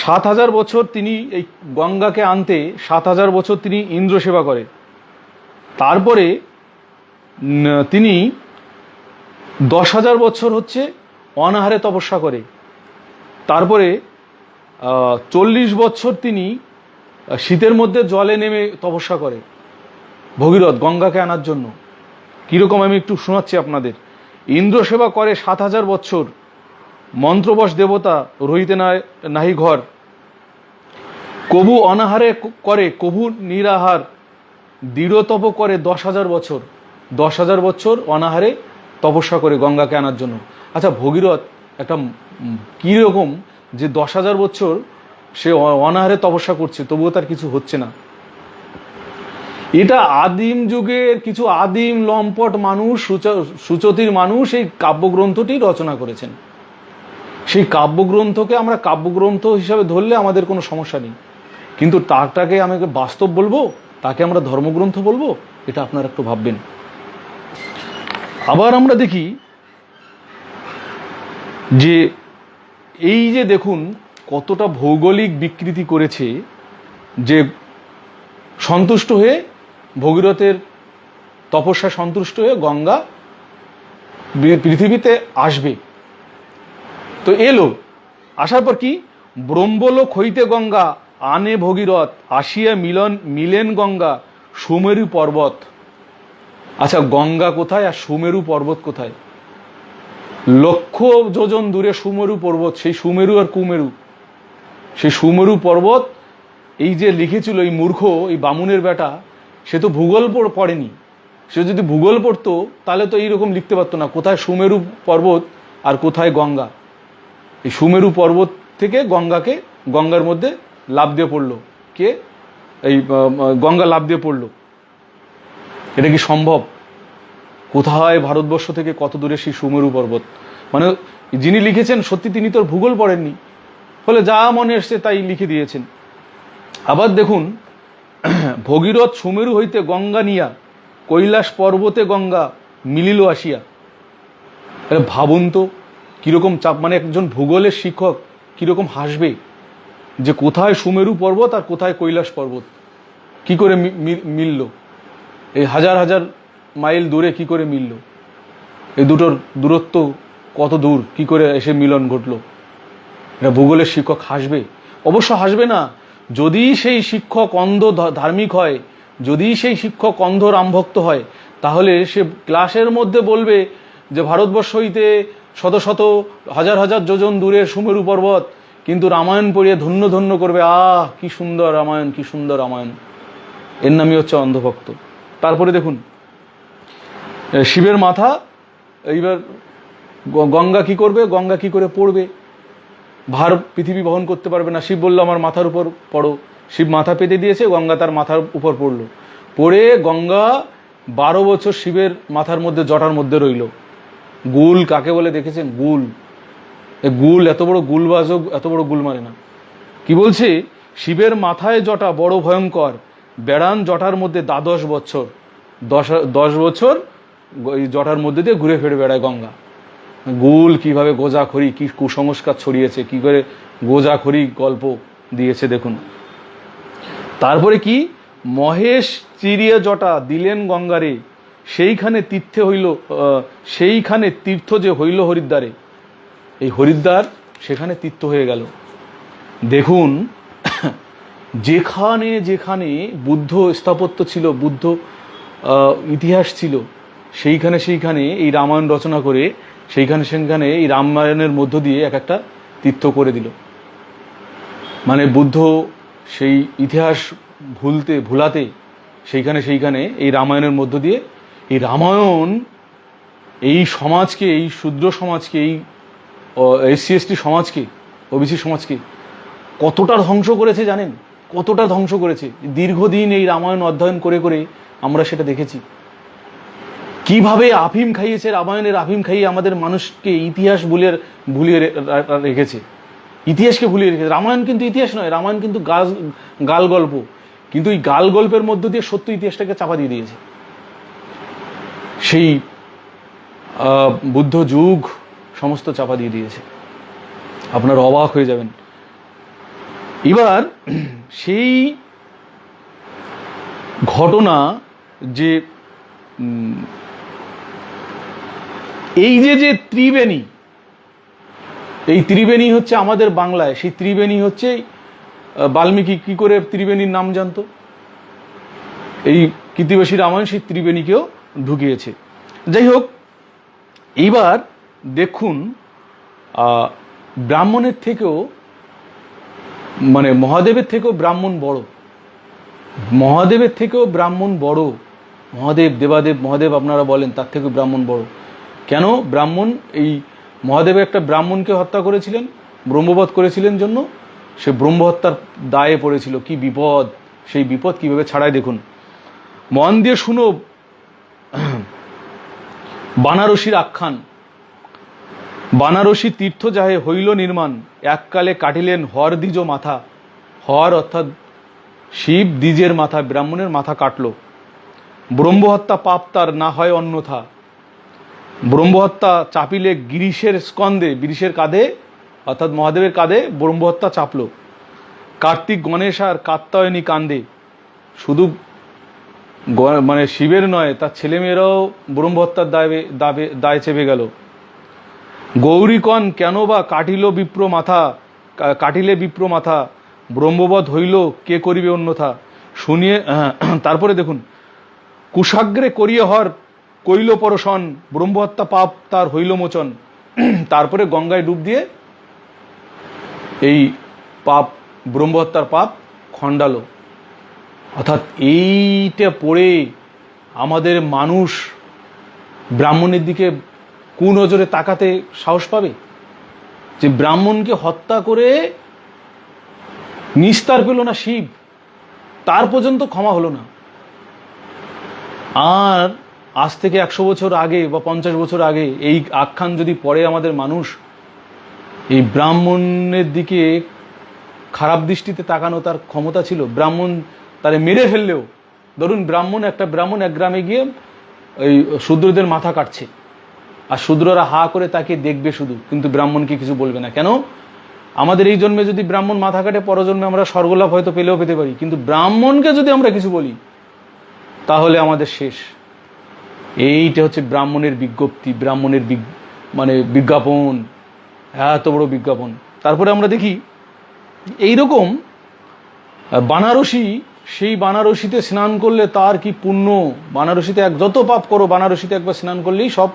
7000 বছর তিনি এই গঙ্গাকে আনতে 7000 বছর তিনি ইন্দ্র সেবা করে। তারপরে তিনি 10,000 বছর হচ্ছে অনাহারে তপস্যা করে। তারপরে 40 বছর তিনি শীতের মধ্যে জলে নেমে তপস্যা করে ভগীরথ গঙ্গাকে আনার জন্য। কিরকম আমি একটু শোনাচ্ছি আপনাদের। ইন্দ্র সেবা করে 7000 বছর, মন্ত্রবশ দেবতা রহিতে নাহি ঘর। কবু অনাহারে করে কবু নিরাহার, দৃঢ় তপ করে 10,000 বছর। 10,000 বছর অনাহারে তপস্যা করে গঙ্গাকে আনার জন্য। আচ্ছা, ভগীরথ একটা কীরকম যে 10,000 বছর সে অনাহারে তপস্যা করছে, তবুও তার কিছু হচ্ছে না। এটা আদিম যুগের কিছু আদিম লম্পট মানুষ, সুচতির মানুষ এই কাব্যগ্রন্থটি রচনা করেছেন। সেই কাব্যগ্রন্থকে আমরা কাব্যগ্রন্থ হিসাবে ধরলে আমাদের কোনো সমস্যা নেই, কিন্তু তারটাকে আমাকে বাস্তব বলবো, তাকে আমরা ধর্মগ্রন্থ বলবো, এটা আপনারা একটু ভাববেন। আবার আমরা দেখি যে এই যে দেখুন কতটা ভৌগোলিক বিকৃতি করেছে, যে সন্তুষ্ট হয়ে ভগীরথের তপস্যা সন্তুষ্ট হয়ে গঙ্গা পৃথিবীতে আসবে। তো এলো, আসার পর কি? ব্রহ্মলোক হইতে গঙ্গা আনে ভগীরথ, আসিয়া মিলেন গঙ্গা সুমেরু পর্বত। আচ্ছা, গঙ্গা কোথায় আর সুমেরু পর্বত কোথায়? লক্ষ যোজন দূরে সুমেরু পর্বত। সেই সুমেরু আর কুমেরু, সেই সুমেরু পর্বত এই যে লিখেছিল এই মূর্খ, এই বামুনের বেটা, সে তো ভূগোল পড়েনি। সে যদি ভূগোল পড়তো তাহলে তো এইরকম লিখতে পারতো না, কোথায় সুমেরু পর্বত আর কোথায় গঙ্গা। এই সুমেরু পর্বত থেকে গঙ্গার মধ্যে লাফ দিয়ে পড়লো কে? এই গঙ্গা লাফ দিয়ে পড়লো। এটা কি সম্ভব? কোথায় ভারতবর্ষ থেকে কত দূরে সেই সুমেরু পর্বত? মানে যিনি লিখেছেন সত্যি তিনি তো ভূগোল পড়েননি, ফলে যা মনে এসছে তাই লিখে দিয়েছেন। আবার দেখুন, ভগীরথ সুমেরু হইতে গঙ্গা নিয়া কৈলাস পর্বতে গঙ্গা মিলিল আসিয়া। ভাবুন তো কিরকম চাপ, মানে একজন ভূগোলের শিক্ষক কিরকম হাসবে যে কোথায় সুমেরু পর্বত আর কোথায় কৈলাস পর্বত কি করে মিলল, এই হাজার হাজার মাইল দূরে কি করে মিলল, এই দুটোর দূরত্ব কত দূর, কি করে এসে মিলন ঘটলো। এটা ভূগোলের শিক্ষক হাসবে? অবশ্য হাসবে না। যদি সেই শিক্ষক অন্ধ ধার্মিক হয়, যদি সেই শিক্ষক অন্ধ রামভক্ত হয়, তাহলে সে ক্লাসের মধ্যে বলবে যে ভারতবর্ষ হইতে শত শত হাজার হাজার যোজন দূরে সুমেরু পর্বত, কিন্তু রামায়ণ পড়িয়ে ধন্য ধন্য করবে, আহ কি সুন্দর রামায়ণ, কি সুন্দর রামায়ণ। এর নামই হচ্ছে অন্ধভক্ত। তারপরে দেখুন, শিবের মাথা, এইবার গঙ্গা কি করবে, গঙ্গা কি করে পড়বে, ভার পৃথিবী বহন করতে পারবে না। শিব বলল আমার মাথার উপর পড়ো, শিব মাথা পেতে দিয়েছে, গঙ্গা তার মাথার উপর পড়লো, পড়ে গঙ্গা 12 বছর শিবের মাথার মধ্যে জটার মধ্যে রইল। গুল কাকে বলে দেখেছেন? গুল। গুল এত বড় গুলবাজও এত বড় গুল মারে না। কি বলছে? শিবের মাথায় জটা বড় ভয়ঙ্কর, বেড়ান জটার মধ্যে 10 বছর, 10 বছর ওই জটার মধ্যে দিয়ে ঘুরে ফিরে বেড়ায় গঙ্গা। গুল কিভাবে গোজাখড়ি, কি কুসংস্কার ছড়িয়েছে, কি করে গোজাখড়ি গল্প দিয়েছে দেখুন। তারপরে কি, মহেশ চিরিয়া জটা দিলেন গঙ্গারে, সেইখানে তীর্থে হইল, সেইখানে তীর্থ যে হইল হরিদ্বারে। এই হরিদ্বার সেখানে তীর্থ হয়ে গেল। দেখুন, যেখানে যেখানে বুদ্ধ স্থাপত্য ছিল, বুদ্ধ ইতিহাস ছিল, সেইখানে সেইখানে এই রামায়ণ রচনা করে সেইখানে সেখানে এই রামায়ণের মধ্য দিয়ে এক একটা তীর্থ করে দিল। মানে বুদ্ধ সেই ইতিহাস ভুলাতে সেইখানে সেইখানে এই রামায়ণের মধ্য দিয়ে, এই রামায়ণ এই সমাজকে, এই শূদ্র সমাজকে, এই SC ST সমাজকে, OBC সমাজকে কতটা ধ্বংস করেছে জানেন? কতটা ধ্বংস করেছে। দীর্ঘদিন এই রামায়ণ অধ্যয়ন করে করে আমরা সেটা দেখেছি। কিভাবে আফিম খাইয়েছে, রামায়ণের আফিম খাইয়ে আমাদের মানুষকে ইতিহাস ভুলিয়ে রেখেছে, ইতিহাসকে ভুলিয়ে রেখেছে। রামায়ণ কিন্তু ইতিহাস নয়, রামায়ণ কিন্তু গাল গল্প, কিন্তু এই গাল গল্পের মধ্য দিয়ে সত্য ইতিহাসটাকে চাপা দিয়ে দিয়েছে। সেই বুদ্ধ যুগ সমস্ত চাপা দিয়ে দিয়েছে, আপনারা অবাক হয়ে যাবেন। এবার সেই ঘটনা যে এই যে ত্রিবেণী, এই ত্রিবেণী হচ্ছে আমাদের বাংলায়, সেই ত্রিবেণী হচ্ছে বাল্মীকি কি করে ত্রিবেণীর নাম জানতো? এই কৃতিবাসী রামায়ণ সেই ত্রিবেণীকেও ঢুকিয়েছে। যাই হোক, এইবার দেখুন, ব্রাহ্মণের থেকেও, মানে মহাদেবের থেকেও ব্রাহ্মণ বড়, মহাদেবের থেকেও ব্রাহ্মণ বড়। মহাদেব, দেবাদেব, মহাদেব আপনারা বলেন, তার থেকেও ব্রাহ্মণ বড়। কেন? ব্রাহ্মণ, এই মহাদেব একটা ব্রাহ্মণকে হত্যা করেছিলেন, ব্রহ্মবধ করেছিলেন জন্য সে ব্রহ্মহত্যার দায়ে পড়েছিল। কি বিপদ, সেই বিপদ কিভাবে ছাড়ায় দেখুন। মন দিয়ে শুনো বানারসির আখ্যান। বানারসি তীর্থ যাহে হইল নির্মাণ, এককালে কাটিলেন হর দ্বিজ মাথা। হর অর্থাৎ শিব, দ্বিজের মাথা, ব্রাহ্মণের মাথা কাটল। ব্রহ্মহত্যা পাপ তার না হয় অন্যথা। ব্রহ্মহত্যা চাপিলে গিরিশের স্কন্দে, গিরিশের কাঁধে অর্থাৎ মহাদেবের কাঁধে ব্রহ্মহত্যা চাপল। কার্তিক গণেশ আর কাত্যায়নী কান্দে। শুধু মানে শিবের নয়, তার ছেলেমেয়েরাও ব্রহ্মহত্যার দায় চেপে গেল। গৌরীকণ কেন বা কাটিল বিপ্র মাথা, কাটিলে বিপ্র মাথা, ব্রহ্মবধ হইল কে করিবে অন্যথা। শুনিয়ে তারপরে দেখুন, কুশাগ্রে করিয়ে হর কইল পরশন, ব্রহ্মহত্যা পাপ তার হইল মোচন। তারপরে গঙ্গায় ডুব দিয়ে এই পাপ, ব্রহ্মহত্যার পাপ খণ্ডালো। অর্থাৎ এইটা পড়ে আমাদের মানুষ ব্রাহ্মণের দিকে কুনজরে তাকাতে সাহস পাবে? যে ব্রাহ্মণকে হত্যা করে নিস্তার পেল না শিব, তার পর্যন্ত ক্ষমা হলো না। আর আজ থেকে 100 বছর আগে বা 50 বছর আগে এই আখ্যান যদি পড়ে আমাদের মানুষ, এই ব্রাহ্মণের দিকে খারাপ দৃষ্টিতে তাকানো তার ক্ষমতা ছিল? ব্রাহ্মণ তারে মেরে ফেললেও, ধরুন একটা ব্রাহ্মণ এক গ্রামে গিয়ে ওই শূদ্রদের মাথা কাটছে, আর শূদ্ররা হা করে তাকে দেখবে শুধু, কিন্তু ব্রাহ্মণকে কিছু বলবে না। কেন? আমাদের এই জন্মে যদি ব্রাহ্মণ মাথা কাটে, পরজন্মে আমরা স্বর্গলাভ হয়তো পেলেও পেতে পারি, কিন্তু ব্রাহ্মণকে যদি আমরা কিছু বলি তাহলে আমাদের শেষ। এইটা হচ্ছে ব্রাহ্মণের বিজ্ঞপ্তি, ব্রাহ্মণের মানে বিজ্ঞাপন, এত বড় বিজ্ঞাপন। তারপরে আমরা দেখি এইরকম বানারসি, সেই বানারসিতে স্নান করলে তার কি পুণ্য, বানারসিতে যত পাপ করো বানারসিতে একবার স্নান করলেই সব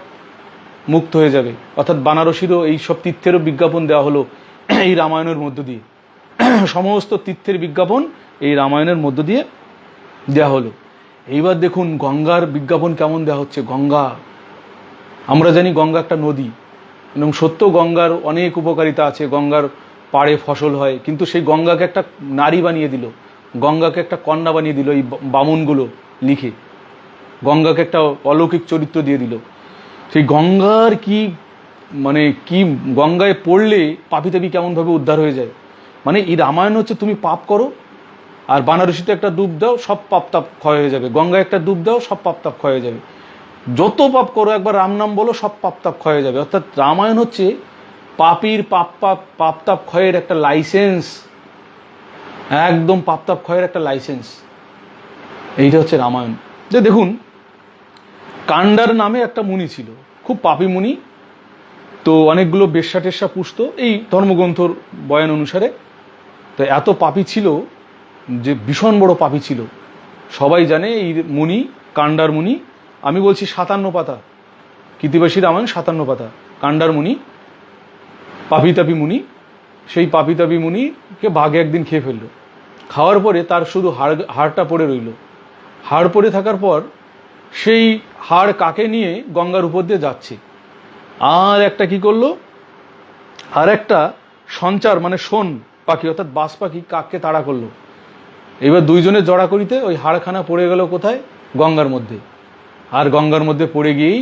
মুক্ত হয়ে যাবে। অর্থাৎ বানারসিরও এই সব তীর্থেরও বিজ্ঞাপন দেওয়া হলো এই রামায়ণের মধ্য দিয়ে। সমস্ত তীর্থের বিজ্ঞাপন এই রামায়ণের মধ্য দিয়ে দেওয়া হলো। এইবার দেখুন গঙ্গার বিজ্ঞাপন কেমন দেওয়া হচ্ছে। গঙ্গা, আমরা জানি গঙ্গা একটা নদী, এবং সত্য গঙ্গার অনেক উপকারিতা আছে, গঙ্গার পাড়ে ফসল হয়, কিন্তু সেই গঙ্গাকে একটা নারী বানিয়ে দিল, গঙ্গাকে একটা কন্যা বানিয়ে দিল এই বামুনগুলো লিখে, গঙ্গাকে একটা অলৌকিক চরিত্র দিয়ে দিল। সেই গঙ্গার কি মানে কি, গঙ্গায় পড়লে পাপী তাপী কেমনভাবে উদ্ধার হয়ে যায়। মানে এই রামায়ণ হচ্ছে তুমি পাপ করো আর বানারসিতে একটা ডুব দাও, সব পাপ তাপ ক্ষয় হয়ে যাবে। গঙ্গায় একটা ডুব দাও, সব পাপ তাপ ক্ষয় হয়ে যাবে। যত পাপ করো একবার রাম নাম বলো, সব পাপ তাপ ক্ষয় হয়ে যাবে। অর্থাৎ রামায়ণ হচ্ছে পাপীর পাপ তাপ ক্ষয়ের একটা লাইসেন্স, একদম পাপ তাপ ক্ষয়ের একটা লাইসেন্স। এইটা হচ্ছে রামায়ণ। যে দেখুন কাণ্ডার নামে একটা মুনি ছিল, খুব পাপী মুনি, তো অনেকগুলো বেশ্যা টেশ্যা পুষত এই ধর্মগ্রন্থর বয়ান অনুসারে। তো এত পাপী ছিল যে ভীষণ বড় পাপী ছিল। সবাই জানে এই মুনি, কাণ্ডার মুনি। আমি বলছি 57 পাতা, কৃতিবাসী রামায়ণ 57 পাতা। কাণ্ডার মুনি পাপী তাপী মুনি, সেই পাপী তাপী মুনিকে বাঘে একদিন খেয়ে ফেললো। খাওয়ার পরে তার শুধু হাড়টা পড়ে রইল। হাড় পড়ে থাকার পর সেই হাড় কাকে নিয়ে গঙ্গার উপর দিয়ে যাচ্ছে, আর একটা কি করলো, আর একটা সঞ্চার মানে শোন পাখি অর্থাৎ বাস পাখি কাককে তাড়া করলো। এবার দুইজনের জড়া করিতে ওই হাড়খানা পড়ে গেল কোথায়? গঙ্গার মধ্যে। আর গঙ্গার মধ্যে পড়ে গিয়েই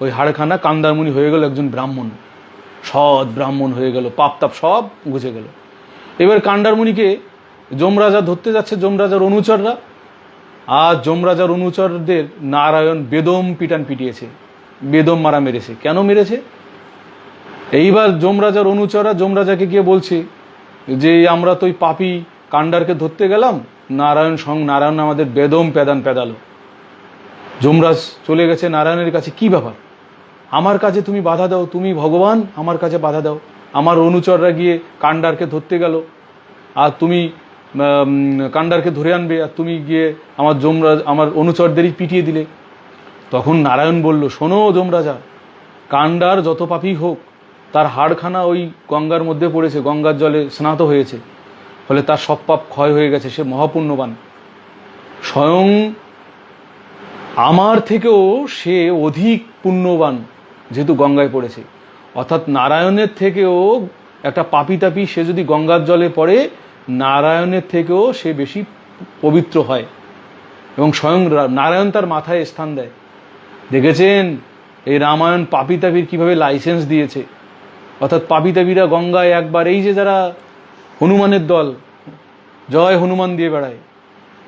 ওই হাড়খানা কান্দারমুনি হয়ে গেল একজন ব্রাহ্মণ, সৎ ব্রাহ্মণ হয়ে গেল, পাপ তাপ সব গুছে গেল। এবার কান্ডারমুনিকে যমরাজা ধরতে যাচ্ছে, যমরাজার অনুচররা, আর যমরাজার অনুচরদের নারায়ণ বেদম পিটান পিটিয়েছে, বেদম মারা মেরেছে। কেন মেরেছে? এইবার যমরাজার অনুচররা যমরাজাকে গিয়ে বলছে যে আমরা তো ওই পাপী কাণ্ডারকে ধরতে গেলাম, নারায়ণ আমাদের বেদম পেদালো। যমরাজ চলে গেছে নারায়ণের কাছে, কি ব্যাপার, আমার কাছে তুমি বাধা দাও, তুমি ভগবান, আমার কাছে বাধা দাও। আমার অনুচররা গিয়ে কাণ্ডারকে ধরতে গেল, আর তুমি কাণ্ডারকে ধরে আনবে, আর তুমি গিয়ে আমার অনুচরদেরই পিটিয়ে দিলে। তখন নারায়ণ বলল, শোনো যমরাজা, কাণ্ডার যত পাপী হোক, তার হাড়খানা ওই গঙ্গার মধ্যে পড়েছে, গঙ্গার জলে স্নাত হয়েছে, ফলে তার সব পাপ ক্ষয় হয়ে গেছে, সে মহাপুণ্যবান। স্বয়ং আমার থেকেও সে অধিক পুণ্যবান, যেহেতু গঙ্গায় পড়েছে। অর্থাৎ নারায়ণের থেকেও একটা পাপী তাপী সে যদি গঙ্গার জলে পড়ে, নারায়ণের থেকেও সে বেশি পবিত্র হয়, এবং স্বয়ং নারায়ণ তার মাথায় স্থান দেয়। দেখেছেন এই রামায়ণ পাপী তাপীর কিভাবে লাইসেন্স দিয়েছে। অর্থাৎ পাপী তাপীরা গঙ্গায় একবার, এই যে যারা হনুমানের দল জয় হনুমান দিয়ে বেড়ায়,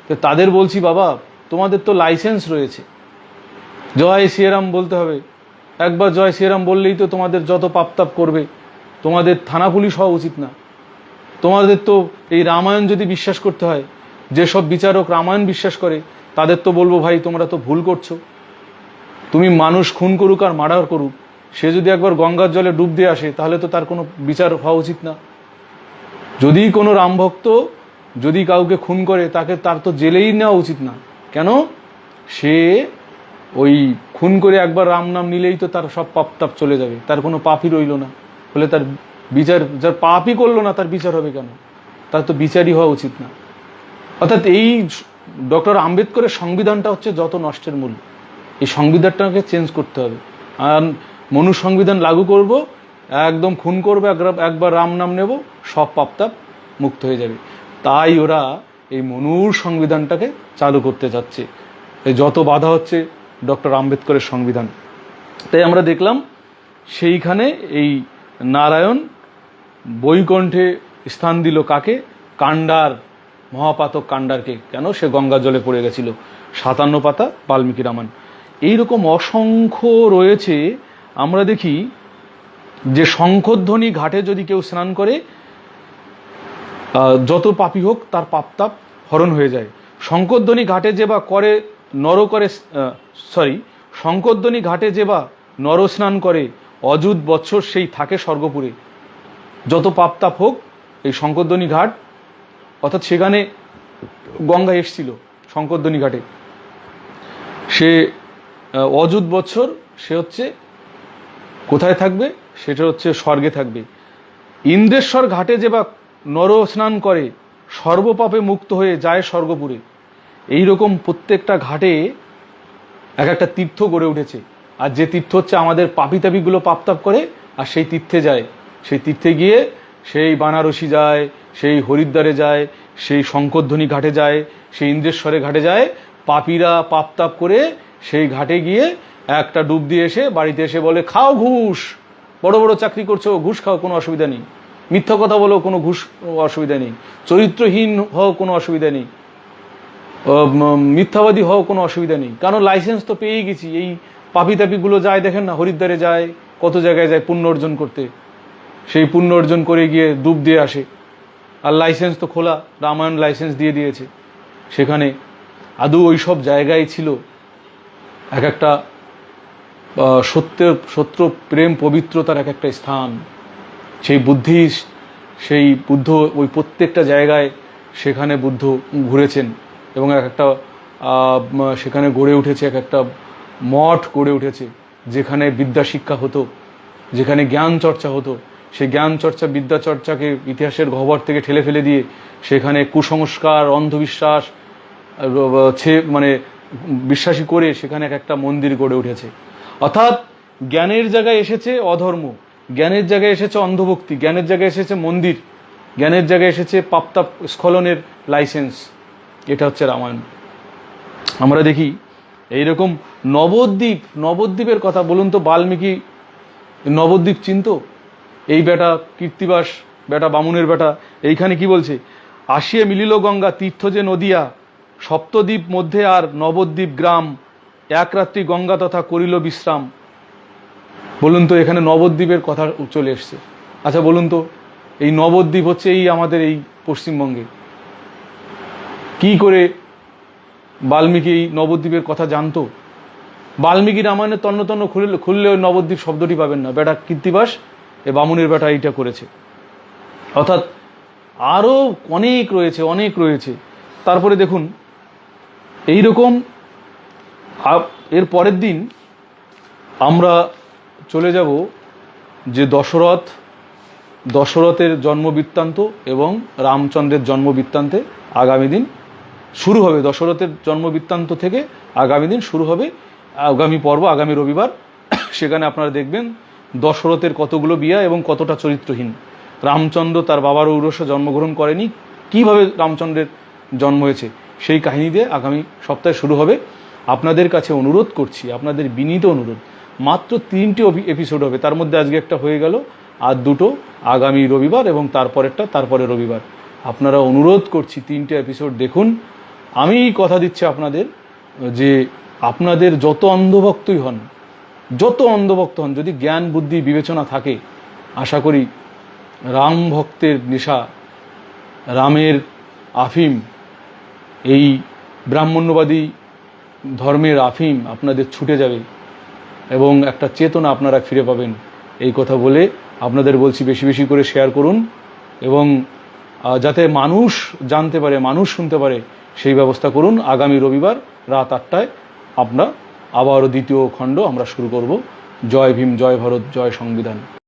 তো তাদের বলছি, বাবা তোমাদের তো লাইসেন্স রয়েছে, জয় শ্রীরাম বলতে হবে। একবার জয় শ্রীরাম বললেই তো তোমাদের যত পাপ তাপ করবে, তোমাদের থানা পুলিশ হওয়া উচিত না। তোমাদের তো এই রামায়ণ যদি বিশ্বাস করতে হয়, যেসব বিচারক রামায়ণ বিশ্বাস করে তাদের তো বলবো, ভাই তোমরা তো ভুল করছো। তুমি মানুষ খুন করুক আর মার্ডার করুক, সে যদি একবার গঙ্গার জলে ডুব দিয়ে আসে, তাহলে তো তার কোনো বিচার হওয়া উচিত না। যদি কোনো রামভক্ত যদি কাউকে খুন করে, তার তো জেলেই নেওয়া উচিত না। কেন? সে ওই খুন করে একবার রাম নাম নিলেই তো তার সব পাপ তাপ চলে যাবে, তার কোনো পাপই রইল না। ফলে তার বিচার, যার পাপই করলো না তার বিচার হবে কেন? তার তো বিচারই হওয়া উচিত না। অর্থাৎ এই ডক্টর আম্বেদকরের সংবিধানটা হচ্ছে যত নষ্টের মূল। এই সংবিধানটাকে চেঞ্জ করতে হবে। আর মনু সংবিধান লাগু করব, একদম খুন করবে, একবার রাম নাম নেব, সব পাপ তাপ মুক্ত হয়ে যাবে। তাই ওরা এই মনুর সংবিধানটাকে চালু করতে যাচ্ছে। এই যত বাধা হচ্ছে ডক্টর আম্বেদকরের সংবিধান। তাই আমরা দেখলাম সেইখানে এই নারায়ণ বৈকুণ্ঠে স্থান দিল কাকে? কাণ্ডার, মহাপাতক কাণ্ডারকে। কেন? সে গঙ্গা জলে পড়ে গেছিল। 57 পাতা বাল্মীকি রামায়ণ। এইরকম অসংখ্য রয়েছে। আমরা দেখি যে শঙ্খধ্বনি ঘাটে যদি কেউ স্নান করে, যত পাপী হোক তার পাপতাপ হরণ হয়ে যায়। শঙ্খধ্বনি ঘাটে যে বা করে নর করে শঙ্খধ্বনি ঘাটে যে বা নর স্নান করে, অযুত বৎসর সেই থাকে স্বর্গপুরে। যত পাপতাপ হোক, এই শঙ্খধ্বনি ঘাট, অর্থাৎ সেখানে গঙ্গা এসছিল শঙ্খধ্বনি ঘাটে, সে অযুত বৎসর সে হচ্ছে কোথায় থাকবে? সেটা হচ্ছে স্বর্গে থাকবে। ইন্দ্রেশ্বর ঘাটে যে বা নর স্নান করে, সর্বপাপে মুক্ত হয়ে যায় স্বর্গপুরে। এইরকম প্রত্যেকটা ঘাটে এক একটা তীর্থ গড়ে উঠেছে। আর যে তীর্থ হচ্ছে আমাদের পাপী তাপিগুলো পাপতাপ করে, আর সেই তীর্থে যায়। সেই তীর্থে গিয়ে সেই বানারসি যায়, সেই হরিদ্বারে যায়, সেই শঙ্খধ্বনি ঘাটে যায়, সেই ইন্দ্রেশ্বরে ঘাটে যায়। পাপীরা পাপতাপ করে সেই ঘাটে গিয়ে একটা ডুব দিয়ে এসে বাড়িতে এসে বলে, খাও ঘুষ, বড় বড় চাকরি করছো, ঘুষ খাও, কোনো অসুবিধা নেই। মিথ্যা কথা বলো, কোনো ঘুষ অসুবিধা নেই। চরিত্রহীন হও, কোনো অসুবিধা নেই। মিথ্যাবাদী হও, কোনো অসুবিধা নেই। কারণ লাইসেন্স তো পেয়েই গেছি। এই পাপী তাপিগুলো যায়, দেখেন না, হরিদ্বারে যায়, কত জায়গায় যায় পুণ্য অর্জন করতে। সেই পুণ্য অর্জন করে গিয়ে ডুব দিয়ে আসে। আর লাইসেন্স তো খোলা, রামায়ণ লাইসেন্স দিয়ে দিয়েছে। সেখানে আদৌ ওই সব জায়গায় ছিল এক একটা সত্য প্রেম পবিত্রতার এক একটা স্থান। সেই বুদ্ধ ওই প্রত্যেকটা জায়গায় সেখানে বুদ্ধ ঘুরেছেন, এবং এক একটা সেখানে গড়ে উঠেছে এক একটা মঠ গড়ে উঠেছে, যেখানে বিদ্যা শিক্ষা হতো, যেখানে জ্ঞান চর্চা হতো। সেই জ্ঞান চর্চা, বিদ্যা চর্চাকে ইতিহাসের গহ্বর থেকে ঠেলে ফেলে দিয়ে সেখানে কুসংস্কার, অন্ধবিশ্বাস মানে বিশ্বাসী করে সেখানে এক একটা মন্দির গড়ে উঠেছে। অর্থাৎ জ্ঞানের জায়গায় এসেছে অধর্ম, জ্ঞানের জায়গায় এসেছে অন্ধভক্তি, জ্ঞানের জায়গায় এসেছে মন্দির, জ্ঞানের জায়গায় এসেছে পাপতাপ স্খলনের লাইসেন্স। এটা হচ্ছে রামায়ণ। আমরা দেখি এইরকম নবদ্বীপের কথা বলুন তো, বাল্মীকি নবদ্বীপ চিন্ত? এই বেটা কীর্তিবাস, বেটা বামুনের বেটা, এইখানে কি বলছে? আসিয়ে মিলিল গঙ্গা তীর্থ যে নদিয়া, সপ্তদ্বীপ মধ্যে আর নবদ্বীপ গ্রাম, এক রাত্রি গঙ্গা তথা করিল বিশ্রাম। বলুন তো, এখানে নবদ্বীপের কথা চলে এসছে। আচ্ছা বলুন তো, এই নবদ্বীপ হচ্ছে এই আমাদের এই পশ্চিমবঙ্গে। কি করে বাল্মীকি এই নবদ্বীপের কথা জানতো? বাল্মীকি রামায়ণের তন্ন তন্ন খুললে ওই নবদ্বীপ শব্দটি পাবেন না। বেটা কীর্তিবাস, এ বামুনের বেটা এইটা করেছে। অর্থাৎ আরও অনেক রয়েছে। তারপরে দেখুন, এইরকম এর পরের দিন আমরা চলে যাব যে দশরথের জন্মবৃত্তান্ত এবং রামচন্দ্রের জন্মবৃত্তান্তে আগামী দিন শুরু হবে। দশরথের জন্মবৃত্তান্ত থেকে আগামী দিন শুরু হবে, আগামী পর্ব, আগামী রবিবার। সেখানে আপনারা দেখবেন দশরথের কতগুলো বিয়া এবং কতটা চরিত্রহীন। রামচন্দ্র তার বাবার ঔরসে জন্মগ্রহণ করেনি, কিভাবে রামচন্দ্রের জন্ম হয়েছে, সেই কাহিনী দিয়ে আগামী সপ্তাহে শুরু হবে। আপনাদের কাছে অনুরোধ করছি, আপনাদের বিনীত অনুরোধ, মাত্র 3টি এপিসোড হবে। তার মধ্যে আজকে একটা হয়ে গেল, আর 2টো আগামী রবিবার এবং তারপরে রবিবার। আপনারা অনুরোধ করছি 3টে এপিসোড দেখুন। আমি কথা দিচ্ছি আপনাদের যে আপনাদের যত অন্ধভক্তই হন, যদি জ্ঞান বুদ্ধি বিবেচনা থাকে, আশা করি রাম ভক্তের নেশা, রামের আফিম, এই ব্রাহ্মণ্যবাদী ধর্মের আফিম আপনাদের ছুটে যাবে এবং একটা চেতনা আপনারা ফিরে পাবেন। এই কথা বলে আপনাদের বলছি, বেশি বেশি করে শেয়ার করুন এবং যাতে মানুষ জানতে পারে, মানুষ শুনতে পারে, সেই ব্যবস্থা করুন। আগামী রবিবার রাত 8টায় আমরা আবারও 2য় খণ্ড আমরা শুরু করব। জয় ভীম, জয় ভারত, জয় সংবিধান।